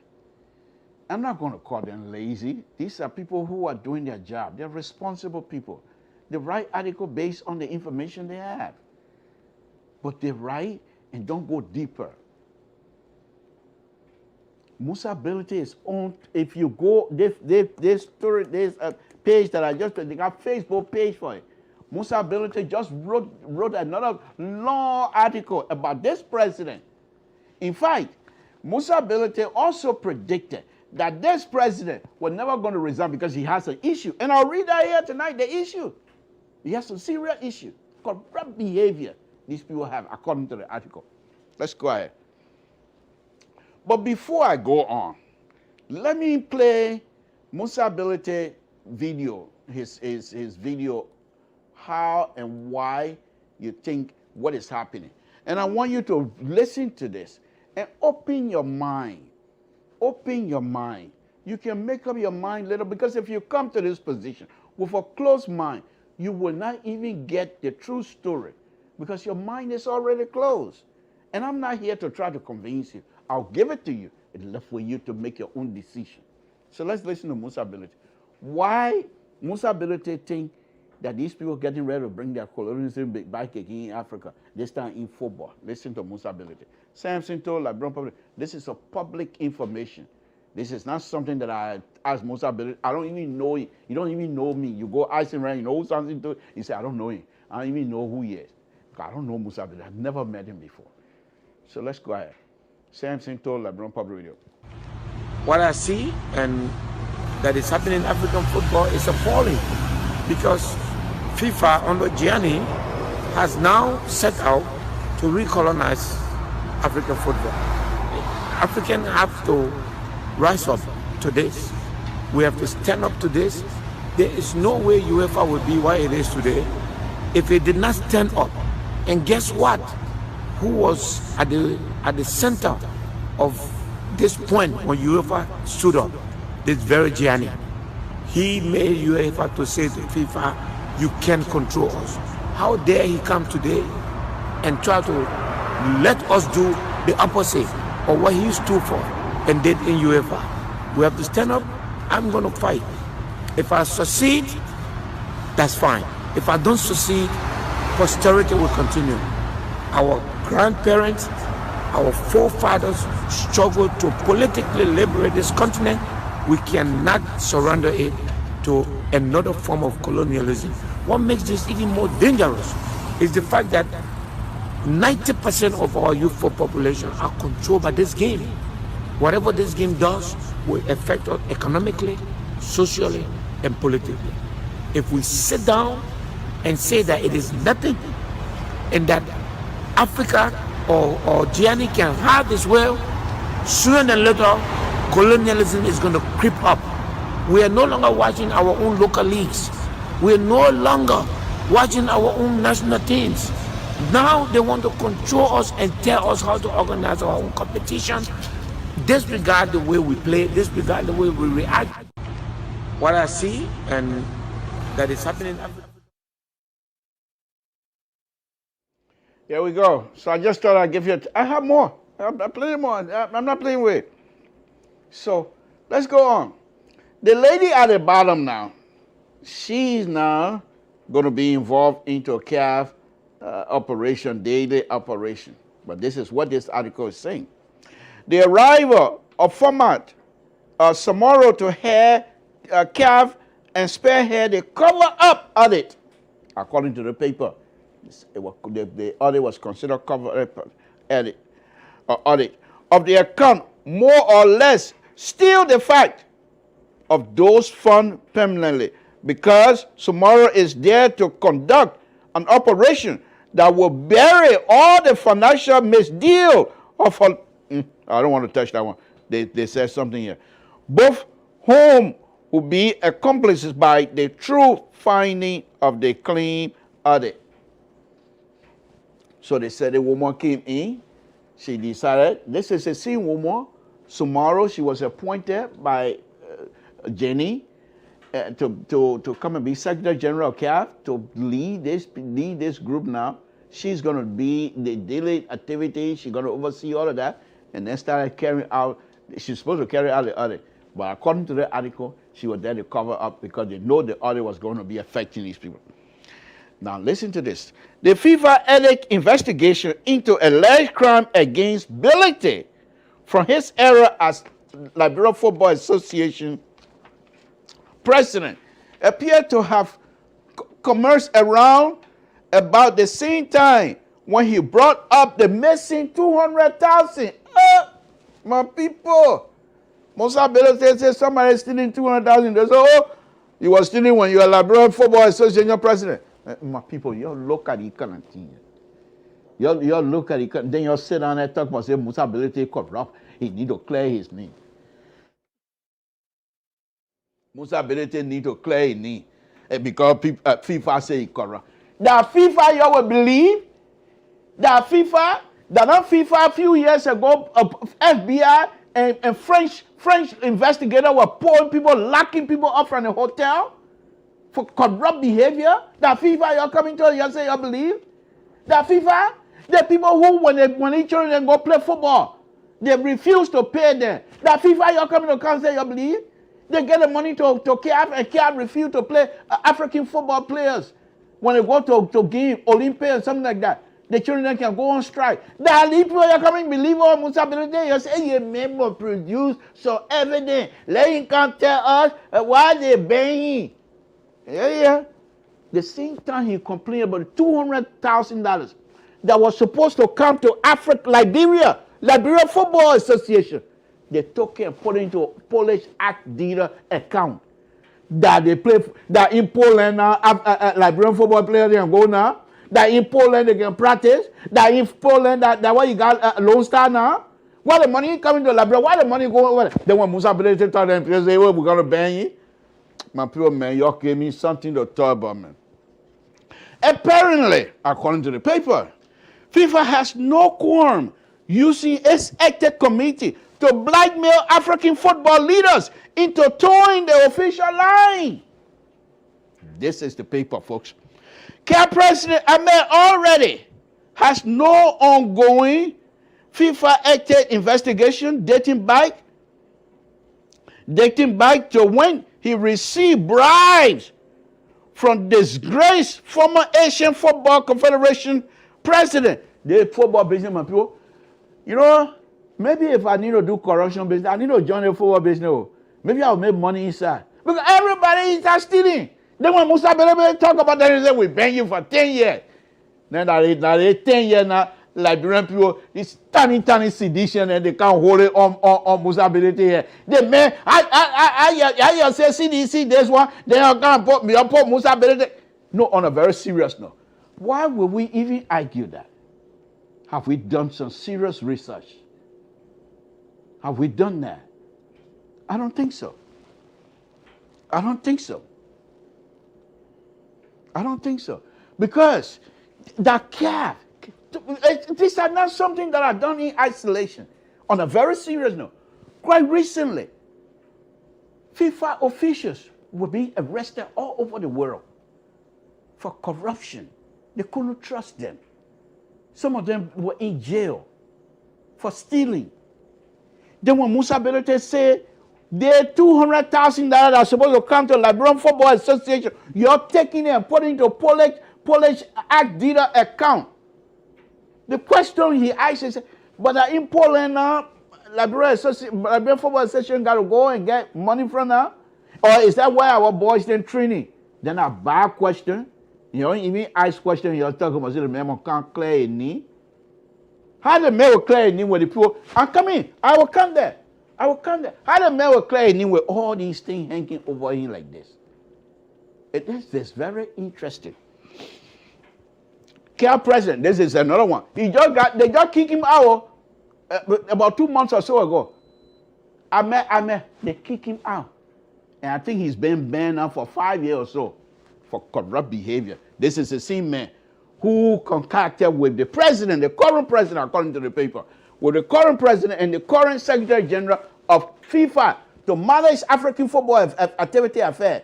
S1: I'm not going to call them lazy. These are people who are doing their job. They're responsible people. They write article based on the information they have. But they write and don't go deeper. Musa Ability is on. If you go, there's a page that I just put. They got Facebook page for it. Musa Ability just wrote another long article about this president. In fact, Musa Ability also predicted that this president was never going to resign because he has an issue. And I'll read that here tonight, the issue. He has a serious issue. Corrupt behavior these people have, according to the article. Let's go ahead. But before I go on, let me play Musa Ability video, his video, how and why you think what is happening. And I want you to listen to this and open your mind. Open your mind. You can make up your mind little, because if you come to this position with a closed mind, you will not even get the true story because your mind is already closed. And I'm not here to try to convince you. I'll give it to you. It's left for you to make your own decision. So let's listen to Musa Ability. Why Musa Ability think that these people getting ready to bring their colonialism back again in Africa, this time in football. Listen to Musa Ability. Samson told LeBron public, this is a public information. This is not something that I asked Musa Ability. I don't even know him. You don't even know me. You go ask him around, you know something to it. He said, I don't know him. I don't even know who he is. I don't know Musa Ability. I've never met him before. So let's go ahead. Samson told LeBron Public Radio.
S2: What I see and that is happening in African football is appalling because FIFA under Gianni has now set out to recolonize African football. Africans have to rise up to this. We have to stand up to this. There is no way UEFA will be what it is today if it did not stand up. And guess what? Who was at the center of this point when UEFA stood up? This very Gianni. He made UEFA to say to FIFA, you can't control us. How dare he come today and try to let us do the opposite of what he stood for and did in UEFA. We have to stand up. I'm going to fight. If I succeed, that's fine. If I don't succeed, posterity will continue. Our grandparents, our forefathers struggled to politically liberate this continent. We cannot surrender it to another form of colonialism. What makes this even more dangerous is the fact that 90% of our youthful population are controlled by this game. Whatever this game does will affect us economically, socially, and politically. If we sit down and say that it is nothing and that Africa or Gianni can have this well, sooner than later, colonialism is going to creep up. We are no longer watching our own local leagues. We are no longer watching our own national teams. Now they want to control us and tell us how to organize our own competition, disregard the way we play, disregard the way we react. What I see and that is happening in Africa.
S1: Here we go. So I just thought I'd give you I have more. I'm plenty more. I'm not playing with it. So let's go on. The lady at the bottom now, she's now going to be involved into a calf operation, daily operation. But this is what this article is saying. The arrival of format Samoro to hair, calf, and spare hair, they cover up audit, according to the paper. The audit was considered cover audit of the account, more or less steal the fact of those funds permanently, because Samoro is there to conduct an operation that will bury all the financial misdeal I don't want to touch that one. They said something here. Both whom will be accomplices by the true finding of the clean audit. So they said the woman came in. She decided, this is a same woman. Tomorrow she was appointed by Jenny to come and be Secretary General of CAF to lead this group now. She's going to be the daily activity. She's going to oversee all of that. And then started carrying out, she's supposed to carry out the audit. But according to the article, she was there to cover up because they know the audit was going to be affecting these people. Now listen to this. The FIFA ethics investigation into alleged crime against Bility from his era as Liberia Football Association president appeared to have commenced around about the same time when he brought up the missing 200,000. My people. Musa Bello says somebody stealing 200,000. They say, oh, you were stealing when you were Liberia Football Association president. My people, you look at the kind of thing. You look at it, then you sit down and talk about say Musa Bello corrupt. He need to clear his name. Musa Bello need to clear his name because FIFA say he corrupt. That FIFA you will believe that FIFA a few years ago, FBI and French investigators were pulling people, locking people up from the hotel for corrupt behavior. That FIFA you're coming to you say you believe that FIFA, the people who when they children go play football, they refuse to pay them. That FIFA you're coming to come say you believe they get the money to CAF and CAF refuse to play African football players when they go to game Olympia or something like that. The children can go on strike. The people you're coming believe on Musa Bello, you say you member produce so evident. Let him come tell us why they paying. Yeah. The same time he complained about $200,000 that was supposed to come to Liberia Football Association. They took it and put it into a Polish act dealer account. That they play that in Poland now, Liberian football players can go now. That in Poland they can practice. That in Poland that why you got Lone Star now. Why the money coming to Liberia? Why the money going over there? Then when Musa Bello tell them, they say, well, we're gonna ban you. My people, man, you gave me something to talk about, man. Apparently, according to the paper, FIFA has no quorum using its ethics committee to blackmail African football leaders into towing the official line. This is the paper, folks. CAF President Ahmed already has no ongoing FIFA ethics investigation dating back to when he received bribes from disgraced former Asian Football Confederation president. The football business, my people. You know, maybe if I need to do corruption business, I need to join the football business. Maybe I'll make money inside. Because everybody is stealing. Then when Musa Bello talk about that, they say, we ban you for 10 years. Then that 10 years now, Liberian people, it's tiny sedition and they can't hold it on Musa Bello here. They man, I say CDC this one, then I can't put Musa Bello. No, on a very serious note. Why would we even argue that? Have we done some serious research? Have we done that? I don't think so. I don't think so. Because the CAF, these are not something that are done in isolation. On a very serious note, quite recently, FIFA officials were being arrested all over the world for corruption. They couldn't trust them. Some of them were in jail for stealing. Then when Musa Bello said, the $200,000 that are supposed to come to Liberian Football Association, you're taking it and putting it into Polish act dealer account. The question he asked is, but in Poland now, Liberian Football Association got to go and get money from now? Or is that why our boys then training? Then a bad question. You know, even ask question, you're talking about the man can't clear a knee. How the man will clear a knee with the people? I'm coming. I will come there. How the man will clear a knee with all these things hanging over him like this? It is very interesting. CAF president, this is another one. They just kick him out about 2 months or so ago. They kick him out. And I think he's been banned now for 5 years or so for corrupt behavior. This is the same man who concocted with the president, the current president, according to the paper, with the current president and the current secretary general of FIFA to manage African football activity affair.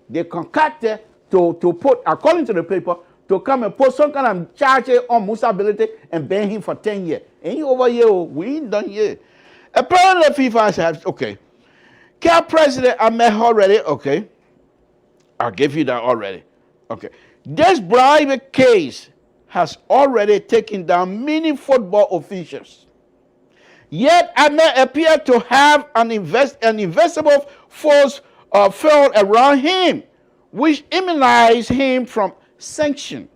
S1: They concocted to put, according to the paper, to come and put some kind of charge on Musa Ability and ban him for 10 years. Ain't over here, we ain't done yet. Apparently FIFA says, okay, CAF president I met already, okay. I'll give you that already. Okay. This bribe case has already taken down many football officials. Yet Ahmed appeared to have an invisible force felt around him, which immunized him from sanction,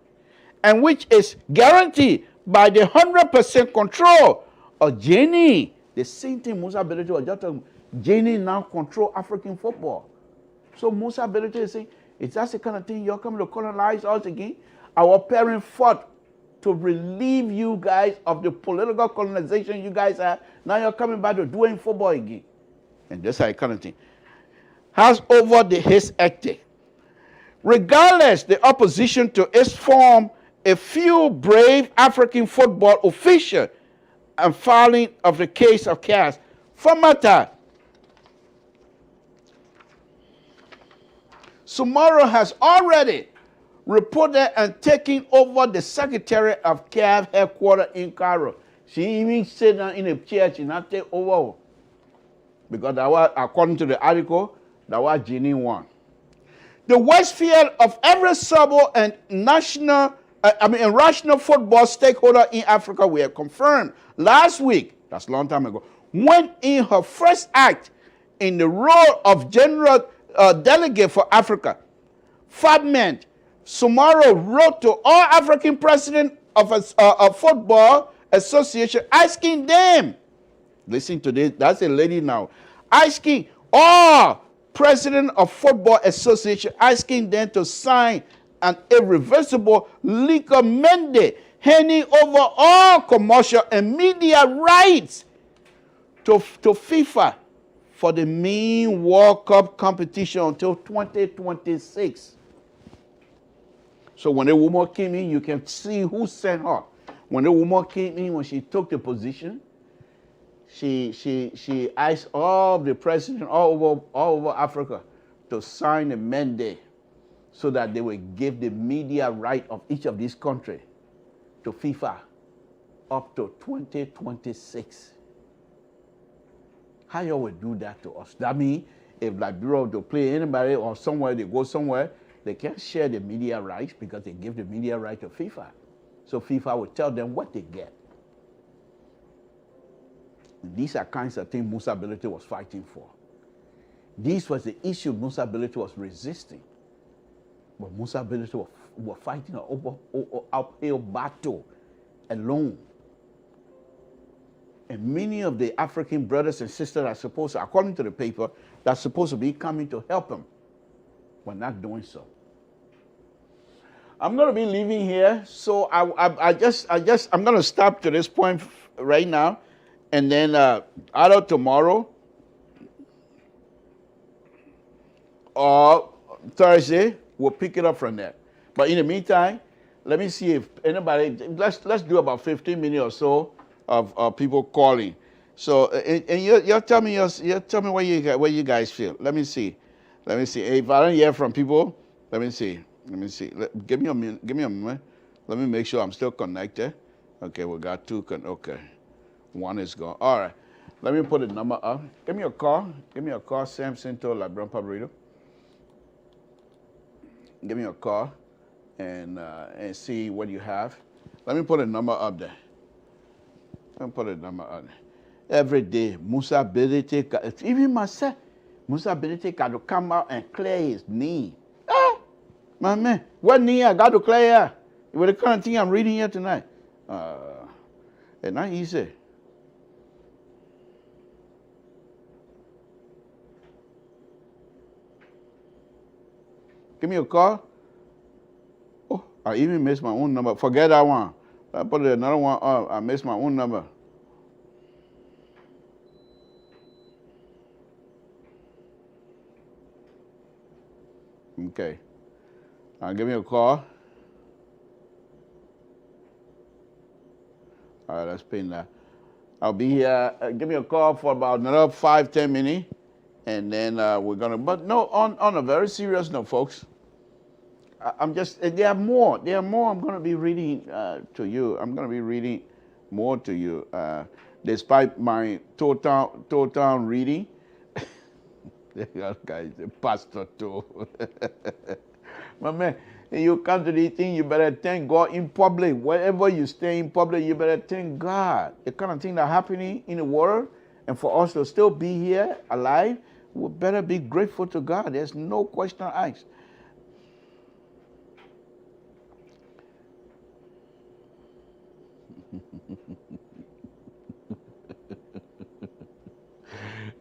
S1: and which is guaranteed by the 100% control of Jenny. The same thing Musa Ability was just talking. Jenny now control African football. So Musa Ability is saying, is that the kind of thing you're coming to colonize us again? Our parents fought to relieve you guys of the political colonization you guys have. Now you're coming back to doing football again. And that's that kind of thing. Has over his ethic. Regardless the opposition to its form, a few brave African football officials and filing of the case of CAS. Famata. Sumaro has already reported and taken over the secretary of CAF headquarters in Cairo. She even sat down in a church and not take over. Because that was, according to the article, that was Genie 1. The worst fear of every sub and national rational football stakeholder in Africa were confirmed last week, that's a long time ago, when in her first act in the role of general delegate for Africa, Fabment Sumaro wrote to all African presidents of a football association asking them, listen to this, that's a lady now, asking all president of football association, asking them to sign an irreversible legal mandate handing over all commercial and media rights to FIFA for the main World Cup competition until 2026. So when the woman came in, you can see who sent her. When the woman came in, when she took the position, she asked all the presidents all over Africa to sign a mandate so that they will give the media right of each of these countries to FIFA up to 2026. How you would do that to us? That means if Liberia to play anybody or somewhere, they go somewhere, they can't share the media rights because they give the media right to FIFA. So FIFA will tell them what they get. And these are kinds of things Musa Ability was fighting for. This was the issue Musa Ability was resisting. But Musa Ability was fighting an uphill battle alone. And many of the African brothers and sisters are supposed to, according to the paper, that's supposed to be coming to help him. We're not doing so. I'm going to be leaving here, so I'm going to stop to this point right now, and then either tomorrow or Thursday we'll pick it up from there. But in the meantime, let me see if anybody. Let's do about 15 minutes or so of people calling. So and you tell me what you guys feel. Let me see. If I don't hear from people, let me see. Give me a moment. Let me make sure I'm still connected. Okay, we got two. Okay, one is gone. All right. Let me put the number up. Give me a call. Samson to Libdiva Public Radio. Give me a call and see what you have. Let me put a number up there. Every day, Musa Ability, even myself, Musa Ability got to come out and clear his knee. My man, what knee I got to clear? With the kind of thing I'm reading here tonight. It's not easy. Give me a call. Oh, I even missed my own number. Forget that one. I put another one up. I missed my own number. Okay. Give me a call. All right, let's pin that. I'll be here. Give me a call for about another 5-10 minutes, and then we're gonna. But no, on a very serious note, folks. I'm just. There are more. There are more. I'm gonna be reading to you. I'm gonna be reading more to you, despite my total reading. That guy is a pastor too. My man, you come to this thing, you better thank God in public. Wherever you stay in public, you better thank God. The kind of thing that's happening in the world, and for us to still be here alive, we better be grateful to God. There's no question asked.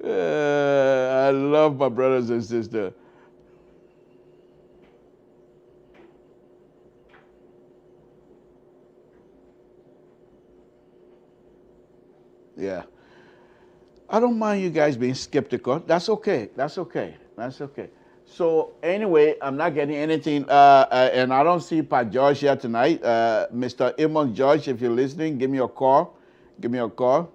S1: I love my brothers and sisters. Yeah. I don't mind you guys being skeptical. That's okay. That's okay. That's okay. So anyway, I'm not getting anything, and I don't see Pat George here tonight. Mr. Amos George, if you're listening, give me a call. Give me a call.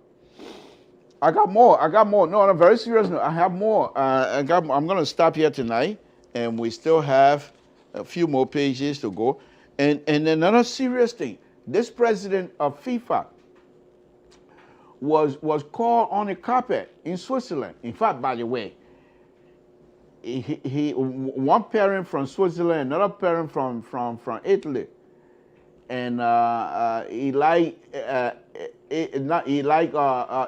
S1: I got more. I got more. No, on a very serious note, I have more. I'm going to stop here tonight, and we still have a few more pages to go. And another serious thing, this president of FIFA was called on the carpet in Switzerland. In fact, by the way, he one parent from Switzerland, another parent from Italy, and he like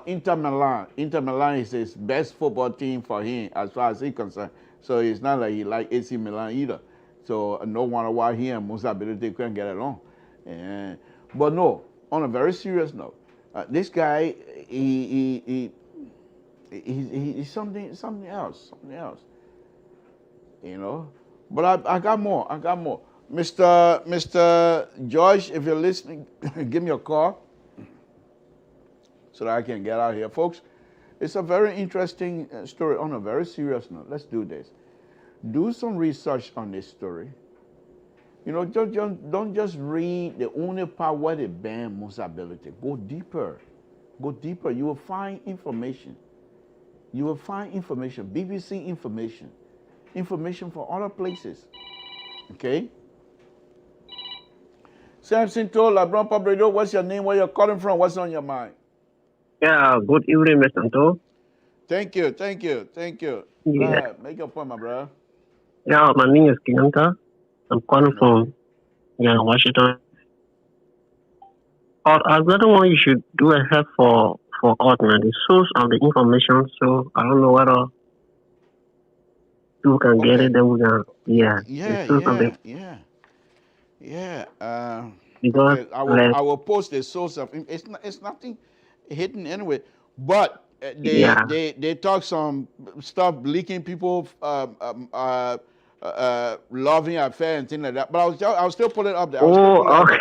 S1: Inter Milan. Inter Milan is his best football team for him as far as he's concerned. So it's not like he like AC Milan either. So no wonder why he and Musa Ability couldn't get along. But no, on a very serious note, this guy he's something else, you know. But I got more. I got more. Mr. George, if you're listening, give me a call so that I can get out here. Folks, it's a very interesting story on a very serious note. Let's do this. Do some research on this story. You know, don't just read the only part where they ban Musa Ability. Go deeper. Go deeper. You will find information. You will find information, BBC information, information from other places. Okay? Samson told LeBron Pub Radio, what's your name, where you're calling from, what's on your mind?
S3: Yeah, good evening, Mr. Anto.
S1: Thank you, thank you, thank you.
S3: Yeah.
S1: Go ahead, make your point, my brother.
S3: Yeah, my name is Kinanta. I'm calling from Washington. I really want you should do a help for us, man. The source of the information, so I don't know whether you can get it, then we can, because
S1: okay, I will post the source of it's nothing hidden anyway, but they talk some stuff leaking people loving affair and things like that. But I'll still put it up there.
S3: okay.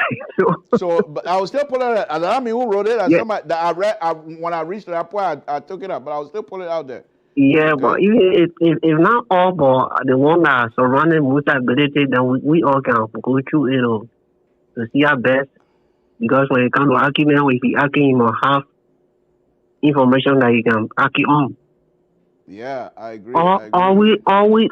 S1: So, but I will still put it up there. I don't know who wrote it. Somebody that I read. When I reached that point, I took it up. But I will still put it out there.
S3: Yeah,
S1: Okay?
S3: but even if not all, but the one that surrounding Musa Ability, then we all can go through it to see our best. Because when it comes to argument, if you argue, you must have information that you can argue on.
S1: Yeah, I agree.
S3: Always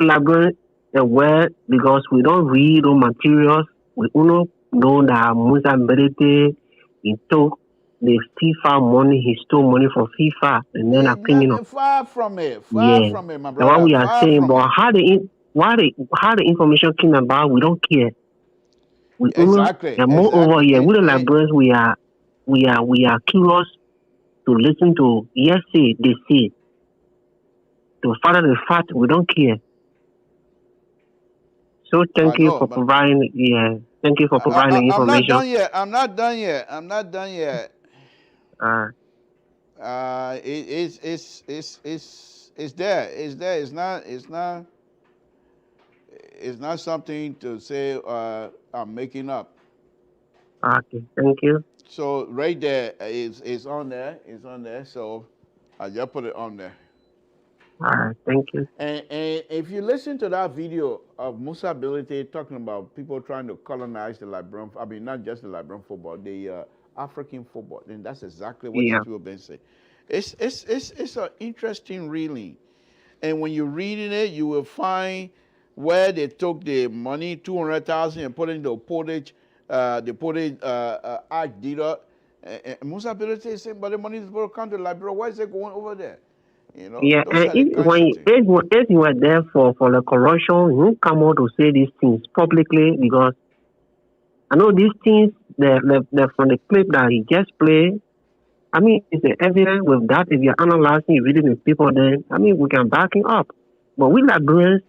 S3: elaborate the word because we don't read the materials. We only know that Musa Ability, he took the FIFA money, he stole money from FIFA, and then a criminal.
S1: Far from it, from it, my brother.
S3: That's what we are saying. But how the information came about, we don't care. We
S1: exactly.
S3: And moreover, with the librarians, we are curious to listen to say they say. To follow the fact, we don't care. So thank you for providing. Thank you for providing information.
S1: I'm not done yet. It's there. It's not something to say I'm making up.
S3: Okay, thank you.
S1: So right there is on there. It's on there. So I just put it on there.
S3: All right. Thank you.
S1: And if you listen to that video of Musa Ability talking about people trying to colonize the Liberian, I mean, not just the Liberian football, the African football, then that's exactly what these
S3: Yeah.
S1: people have been saying. It's an interesting reading. And when you're reading it, you will find where they took the money, 200,000, and put it in the portage arch dealer. And Musa Ability is saying, but the money is supposed to come to Liberia. Why is it going over there? You know,
S3: Yeah.
S1: those
S3: And
S1: are the kinds of things.
S3: if you were there for the corruption, you come out to say these things publicly because I know these things. The from the clip that he just played. I mean, it's the evidence with that. If you're analyzing, you reading the people, then I mean, we can back him up. But we Liberians,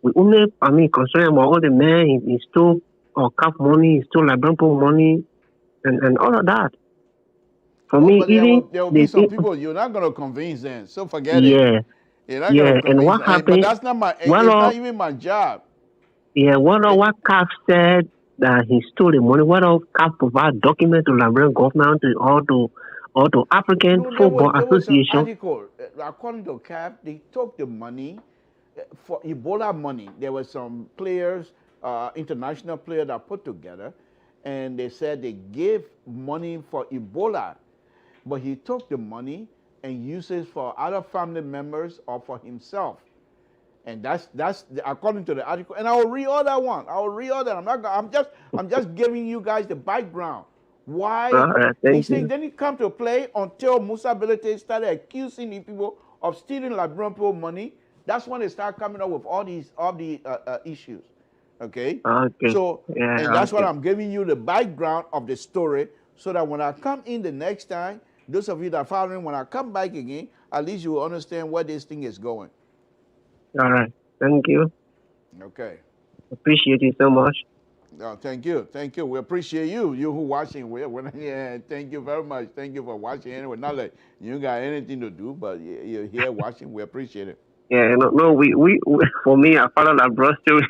S3: we only, I mean, concerned about all the men he stole or cap money, he stole Liberian money, and all of that. For
S1: Oh,
S3: me,
S1: but
S3: even
S1: there will be
S3: they
S1: some
S3: think,
S1: people you're not going to convince them. So forget it.
S3: yeah,
S1: You're not going
S3: yeah.
S1: to
S3: And
S1: convince
S3: what
S1: them. But
S3: happened?
S1: that's not my.
S3: Well,
S1: It's not even my job.
S3: yeah,
S1: Eh,
S3: what CAF said that he stole the money. What of CAF provide document to Liberian government or to African
S1: No,
S3: Football
S1: there was an
S3: Association?
S1: article. According to CAP, they took the money for Ebola money. There were some players, international players that put together, and they said they gave money for Ebola, but he took the money and used it for other family members or for himself. And according to the article. And I will read all that one. I will read all that. I'm just giving you guys the background.
S3: All
S1: Why
S3: right,
S1: these
S3: thank
S1: things
S3: you.
S1: didn't come to play until Musa Belete started accusing the people of stealing Liberian people money. That's when they start coming up with all the issues. Okay,
S3: Okay,
S1: so and
S3: yeah,
S1: that's what
S3: okay.
S1: I'm giving you the background of the story, so that when I come in the next time, those of you that are following, when I come back again, at least you will understand where this thing is going.
S3: All right, thank you.
S1: Okay.
S3: Appreciate it so much.
S1: No, thank you. Thank you. We appreciate you. You who watching. Yeah, thank you very much. Thank you for watching. Anyway, not like you got anything to do, but you're here watching. We appreciate it.
S3: Yeah, no, no, we for me, I follow that bro still.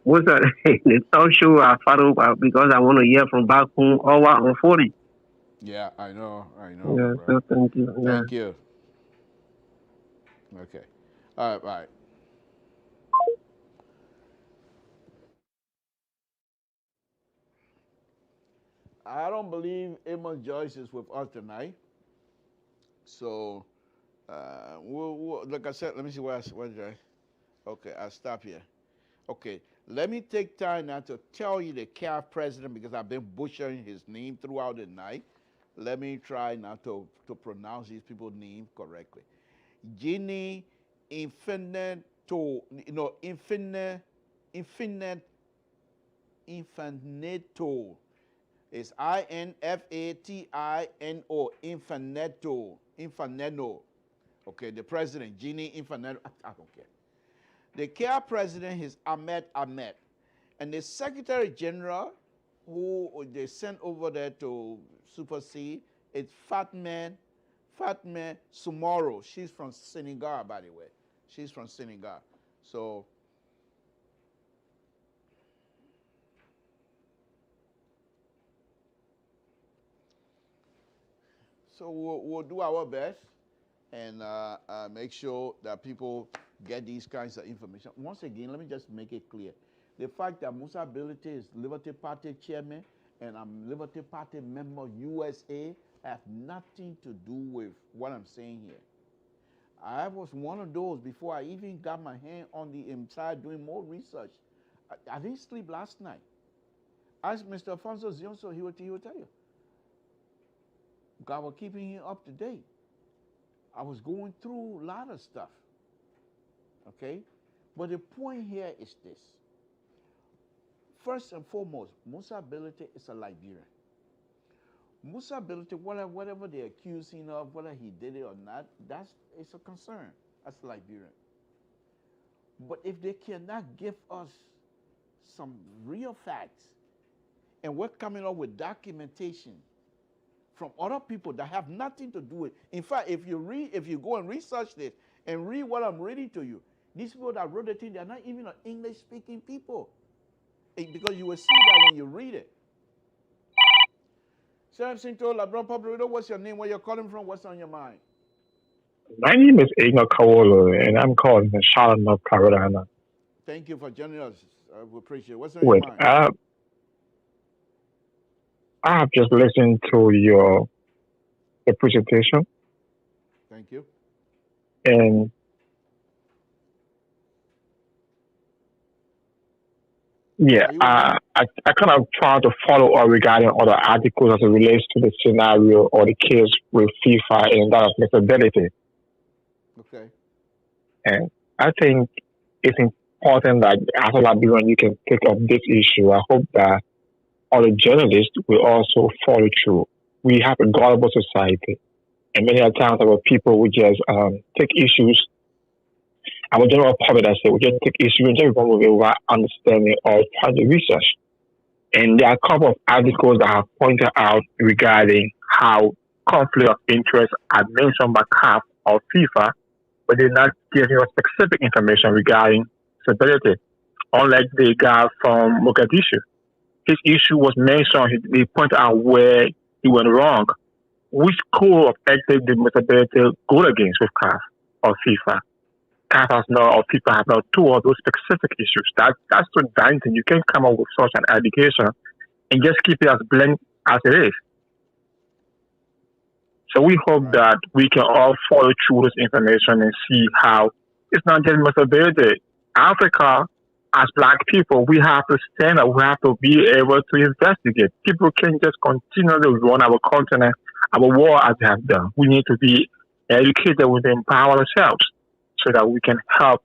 S3: Most of the talk show I follow because I want to hear from back home over on 40.
S1: Yeah, I know, my
S3: Yeah,
S1: brother.
S3: so thank you. Yeah.
S1: Thank you. Okay. All right, bye. I don't believe Amos Joyce is with us tonight. So, like I said, let me see where did I? Okay, I'll stop here. Okay, let me take time now to tell you the CAF president because I've been butchering his name throughout the night. Let me try now to pronounce these people's names correctly. Gini Infinito, Infinite, Infinito. It's Infatino, Infanetto. Okay, the president, Gini Infanetto. I don't care. The CAF president is Ahmed. And the Secretary General, who they sent over there to supersede, is Fatma Sumoro. She's from Senegal, by the way. She's from Senegal. So, we'll do our best and make sure that people get these kinds of information. Once again, let me just make it clear. The fact that Musa Ability is Liberty Party chairman and I'm Liberty Party member USA have nothing to do with what I'm saying here. I was one of those before I even got my hand on the inside doing more research. I didn't sleep last night. Ask Mr. Alfonso Zionso, he will tell you. God was keeping him up to date. I was going through a lot of stuff. Okay? But the point here is this. First and foremost, Musa Ability is a Liberian. Musa Ability, whatever they accuse him of, whether he did it or not, it's a concern as a Liberian. But if they cannot give us some real facts, and we're coming up with documentation from other people that have nothing to do with. In fact, if you go and research this and read what I'm reading to you, these people that wrote the thing, they're not even English-speaking people, because you will see that when you read it. Sam Sinto, LeBron Public, what's your name? Where you're calling from? What's on your mind?
S4: My name is Ina Kawolo, and I'm calling in Charlotte, North Carolina.
S1: Thank you for joining us. We appreciate it. What's on your
S4: Wait,
S1: mind?
S4: I have just listened to your the presentation,
S1: Thank you.
S4: and yeah,
S1: Are you with me?
S4: I kind of try to follow up regarding other articles as it relates to the scenario or the case with FIFA and that of accessibility.
S1: Okay.
S4: And I think it's important that as a Liberian, you can take up this issue. I hope that other journalists will also follow through. We have a gullible society, and many a times our people will just take issues. Our general public, I say, we just take issues and just run with it without understanding or trying to research. And there are a couple of articles that have pointed out regarding how conflict of interest are mentioned by CAF or FIFA, but they're not giving us specific information regarding stability, unlike the guy from Mogadishu. His issue was mentioned, they pointed out where he went wrong. Which core of ethics did Mr. go against with CAF or FIFA? CAF has not, or FIFA has not, two of those specific issues. That's so daunting. You can't come up with such an allegation and just keep it as blank as it is. So we hope
S1: Right.
S4: that we can all follow through this information and see how it's not just Mr. Africa, as black people, we have to stand up. We have to be able to investigate. People can't just continually run our continent, our war as they have done. We need to be educated, we need to empower ourselves so that we can help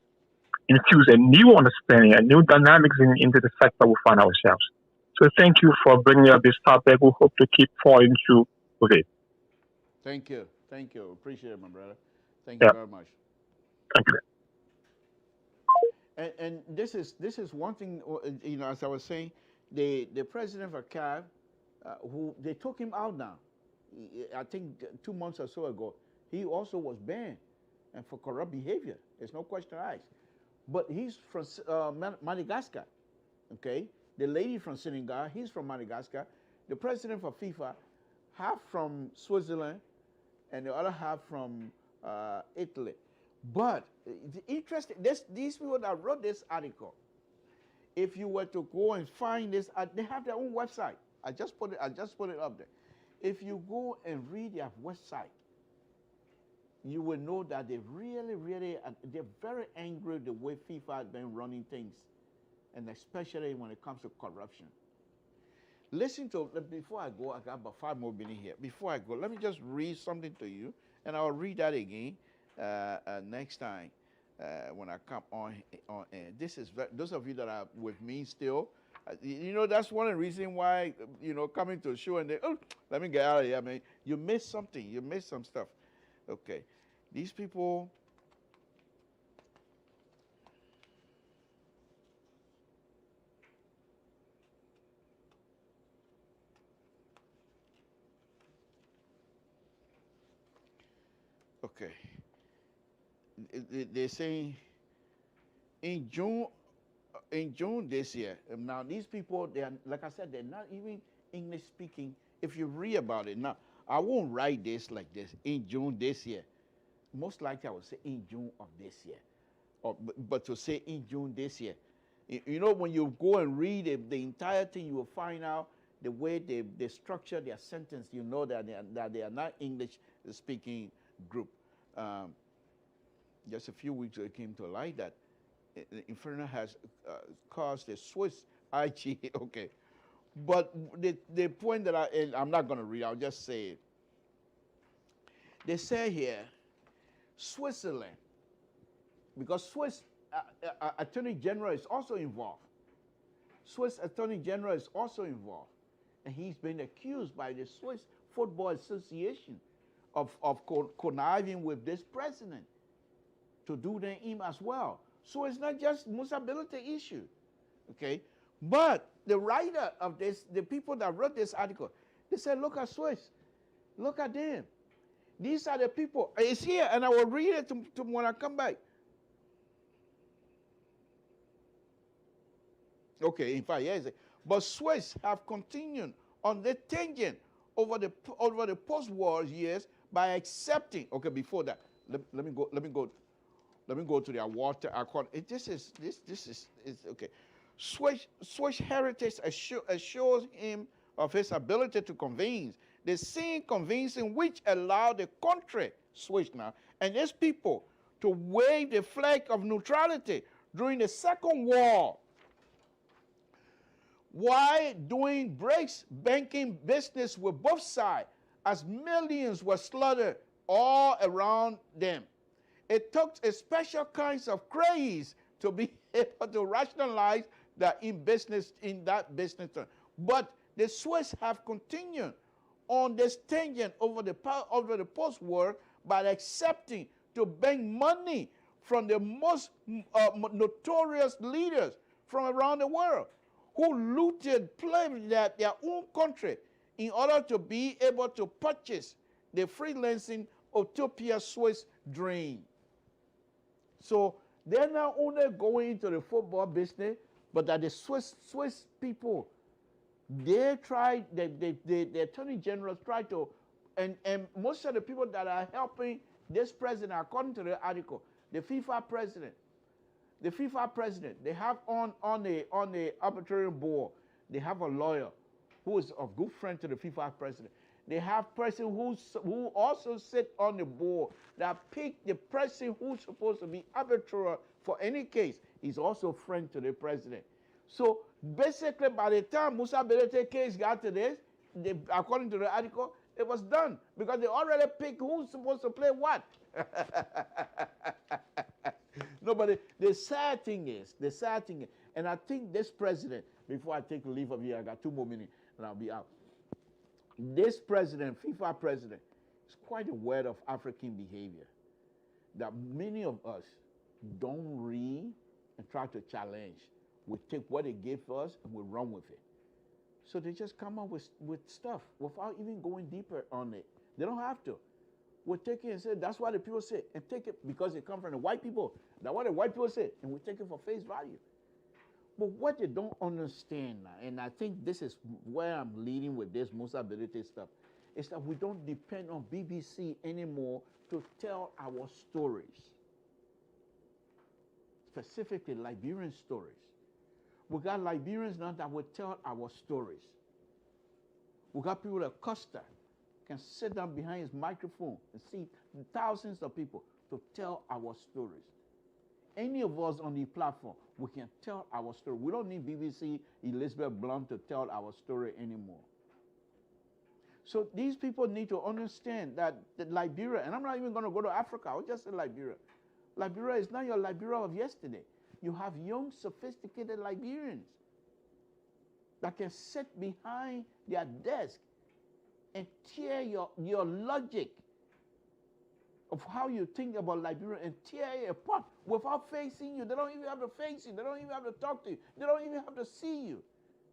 S4: infuse a new understanding, a new dynamics into the sector we find ourselves. So thank you for bringing up this topic. We hope to keep following through with it.
S1: Thank you. Thank you. Appreciate it, my brother. Thank you
S4: Yeah,
S1: very much.
S4: thank you.
S1: And this is one thing. As I was saying, the president of CAF, who they took him out now. I think 2 months or so ago, he also was banned and for corrupt behavior. There's no question asked. But he's from Madagascar. Okay, the lady from Senegal, he's from Madagascar. The president for FIFA, half from Switzerland, and the other half from Italy. But the interesting, these people that wrote this article, if you were to go and find this, they have their own website. I just put it up there. If you go and read their website, you will know that they really, really, they're very angry the way FIFA has been running things, and especially when it comes to corruption. Listen to, before I go, I got about 5 more minutes here. Before I go, let me just read something to you, and I'll read that again next time when I come on air. This is, those of you that are with me still, that's one of the reasons why, coming to a show and oh, let me get out of here, man. You missed something. You missed some stuff. Okay. These people, okay. They're saying in June, this year. Now these people, they are, like I said, they're not even English speaking. If you read about it now, I won't write this like this in June this year. Most likely I would say in June of this year, but to say in June this year, when you go and read the entire thing, you will find out the way they structure their sentence. You know that they are not English speaking group. Um, just a few weeks ago, it came to light that Inferno has caused a Swiss IG. Okay, but the point that I'm not going to read, I'll just say it. They say here, Switzerland, because Swiss Attorney General is also involved. Swiss Attorney General is also involved, and he's been accused by the Swiss Football Association of conniving with this president to do the him as well. So it's not just Musability issue, okay? But the writer of this, the people that wrote this article, they said, look at Swiss, look at them. These are the people. It's here, and I will read it to when I come back. Okay, in fact, yes. But Swiss have continued on the tangent over the post-war years by accepting, okay, before that, let me go to their water. This is okay. Swiss heritage assures him of his ability to convince. The same convincing which allowed the country, Swiss now, and its people to wave the flag of neutrality during the Second War. Why doing breaks banking business with both sides as millions were slaughtered all around them. It took a special kinds of craze to be able to rationalize that in that business term. But the Swiss have continued on this tangent over the post-war by accepting to bank money from the most notorious leaders from around the world who looted, plundered their own country in order to be able to purchase the freelancing utopia Swiss dream. So they're not only going into the football business, but that the Swiss people, they tried, the attorney generals tried to, and most of the people that are helping this president, according to the article, the FIFA president, they have on the arbitration board, they have a lawyer who is a good friend to the FIFA president. They have person who also sit on the board that pick the person who's supposed to be arbiter for any case. He's also a friend to the president. So basically, by the time Musa Belete case got to this, according to the article, it was done because they already picked who's supposed to play what. No, but the sad thing is, and I think this president, before I take a leave of here, I got 2 more minutes and I'll be out. This president, FIFA president, is quite aware of African behavior that many of us don't read and try to challenge. We take what they give us and we run with it. So they just come up with stuff without even going deeper on it. They don't have to. We take it and say, that's what the people say, and take it because it comes from the white people. That's what the white people say, and we take it for face value. But what they don't understand now, and I think this is where I'm leading with this Musa Belete stuff, is that we don't depend on BBC anymore to tell our stories. Specifically, Liberian stories. We got Liberians now that will tell our stories. We got people like Costa can sit down behind his microphone and see thousands of people to tell our stories. Any of us on the platform, we can tell our story. We don't need BBC Elizabeth Blunt to tell our story anymore. So these people need to understand that Liberia, and I'm not even going to go to Africa, I'll just say Liberia. Liberia is not your Liberia of yesterday. You have young, sophisticated Liberians that can sit behind their desk and tear your logic of how you think about Liberia and tear it apart without facing you. They don't even have to face you. They don't even have to talk to you. They don't even have to see you.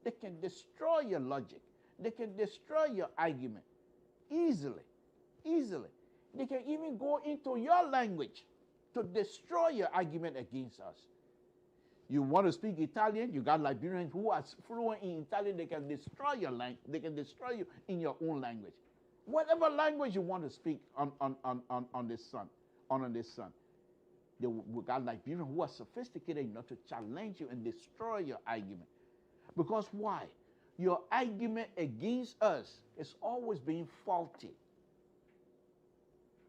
S1: They can destroy your logic. They can destroy your argument easily. They can even go into your language to destroy your argument against us. You want to speak Italian, you got Liberians who are fluent in Italian, they can destroy your language. They can destroy you in your own language. Whatever language you want to speak on this sun. We got Liberians who are sophisticated enough to challenge you and destroy your argument. Because why? Your argument against us is always being faulty.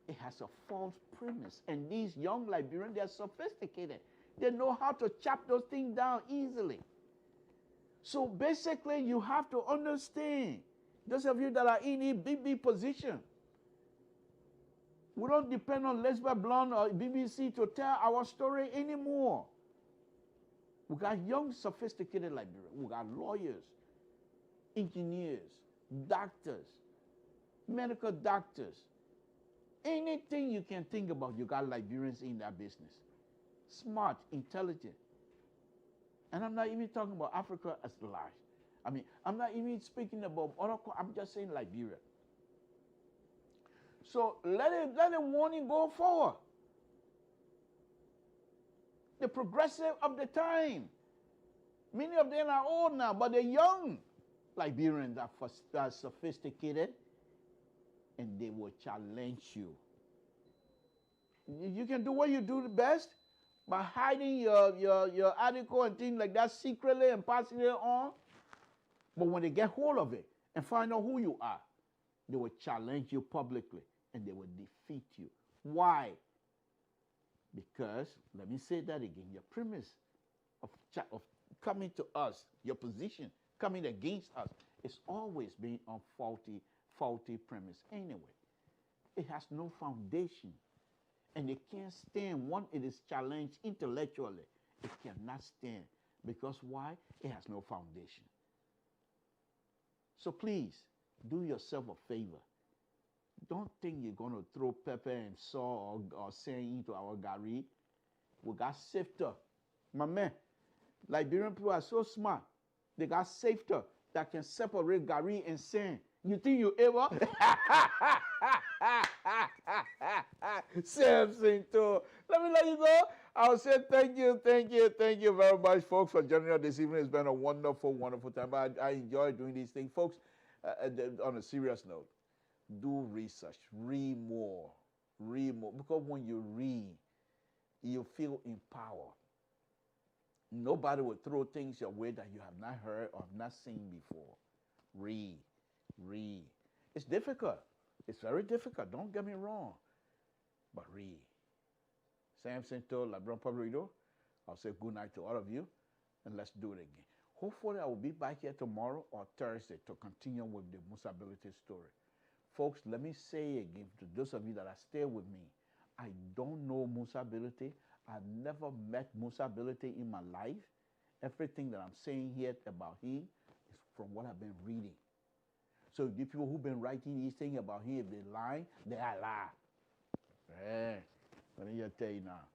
S1: It has a false premise. And these young Liberians, they are sophisticated. They know how to chop those things down easily. So basically, you have to understand, those of you that are in a big position, we don't depend on Elizabeth Blunt or BBC to tell our story anymore. We got young, sophisticated Liberians. We got lawyers, engineers, doctors, medical doctors. Anything you can think about, you got Liberians in that business. Smart, intelligent. And I'm not even talking about Africa as large. I mean, I'm not even speaking about other, I'm just saying Liberia. So let the warning go forward. The progressive of the time. Many of them are old now, but the young Liberians are sophisticated, and they will challenge you. You can do what you do the best by hiding your article and things like that secretly and passing it on. But when they get hold of it and find out who you are, they will challenge you publicly and they will defeat you. Why? Because, let me say that again, your premise of coming to us, your position coming against us, is always being on faulty premise anyway. It has no foundation. And it can't stand once it is challenged intellectually. It cannot stand. Because why? It has no foundation. So please, do yourself a favor. Don't think you're going to throw pepper and salt or sand into our gari. We got sifter. My man, Liberian people are so smart. They got sifter that can separate gari and sand. You think you ever? Samson too. Let me let you go. I'll say thank you very much, folks, for joining us this evening. It's been a wonderful, wonderful time. I enjoy doing these things. Folks, on a serious note, do research. Read more. Read more. Because when you read, you feel empowered. Nobody will throw things your way that you have not heard or have not seen before. Read. Read. It's difficult. It's very difficult. Don't get me wrong. But read. Samson told Libdiva Public Radio, I'll say good night to all of you, and let's do it again. Hopefully, I will be back here tomorrow or Thursday to continue with the Musability story. Folks, let me say again to those of you that are still with me, I don't know Musability. I've never met Musability in my life. Everything that I'm saying here about him is from what I've been reading. So the people who've been writing these things about him, if they lie, they are lying. Let me just tell you now.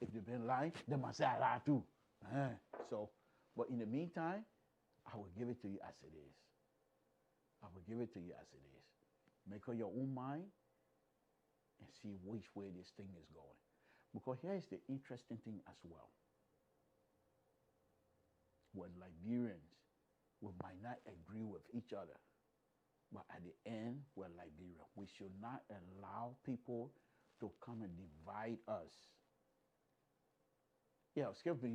S1: If they've been lying, they must say I lie too. But in the meantime, I will give it to you as it is. I will give it to you as it is. Make up your own mind and see which way this thing is going. Because here is the interesting thing as well. When Liberians, we might not agree with each other, but at the end, we're Liberia. We should not allow people to come and divide us. Yeah, excuse me,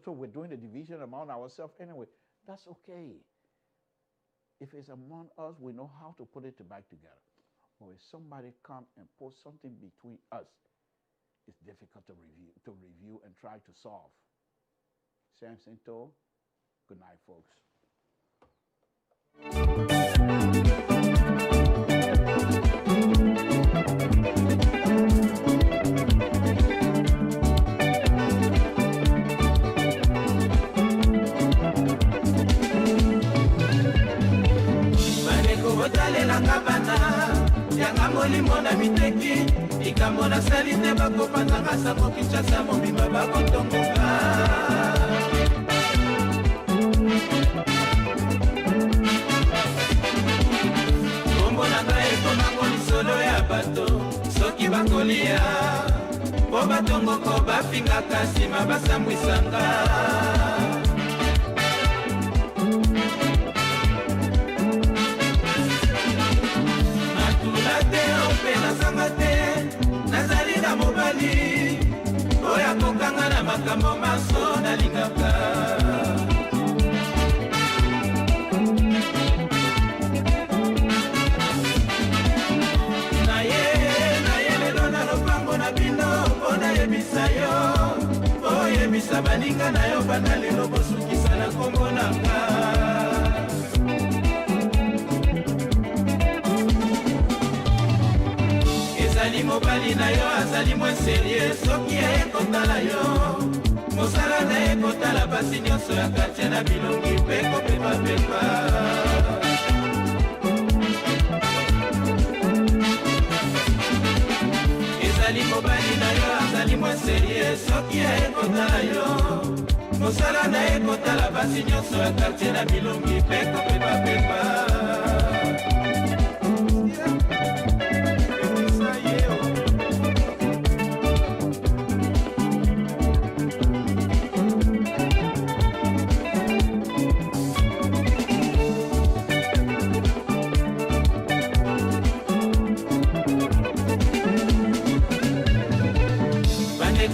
S1: we're doing the division among ourselves anyway. That's okay. If it's among us, we know how to put it back together. But if somebody come and put something between us, it's difficult to review and try to solve. Samson told, good night, folks.
S5: Limona miteki ikamona salite bakopanzanga sango Kinshasa mobimba bakotongoka kombo na ngai ekomango lisolo ya bato soki bakolia po batongoko bafingaka nsima basambwisanga nazanga te nazali na mobali oyo akokanga na makambo maso nalingaka naye lelo na lopango na bino mpo nayebisa yo oyebisa baninga na yo banda lelo bosukisa na kombo nanga azali mobali na yo azali mwa serie soki ekotala yo mosala na ekotala basi nyonso ya kartie na bilongi mpe kopepapepa ezali mobali na yo azali mwa serie soki ekotala yo mosala na ekotala basi nyonso ya kartie na bilongi mpe kopepapepa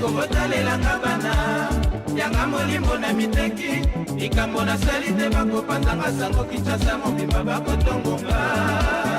S5: bandeko botalelanga bana yanga molimo na miteki likambo nasali te bakopanzanga sango kinshasa mobimba bakotongonga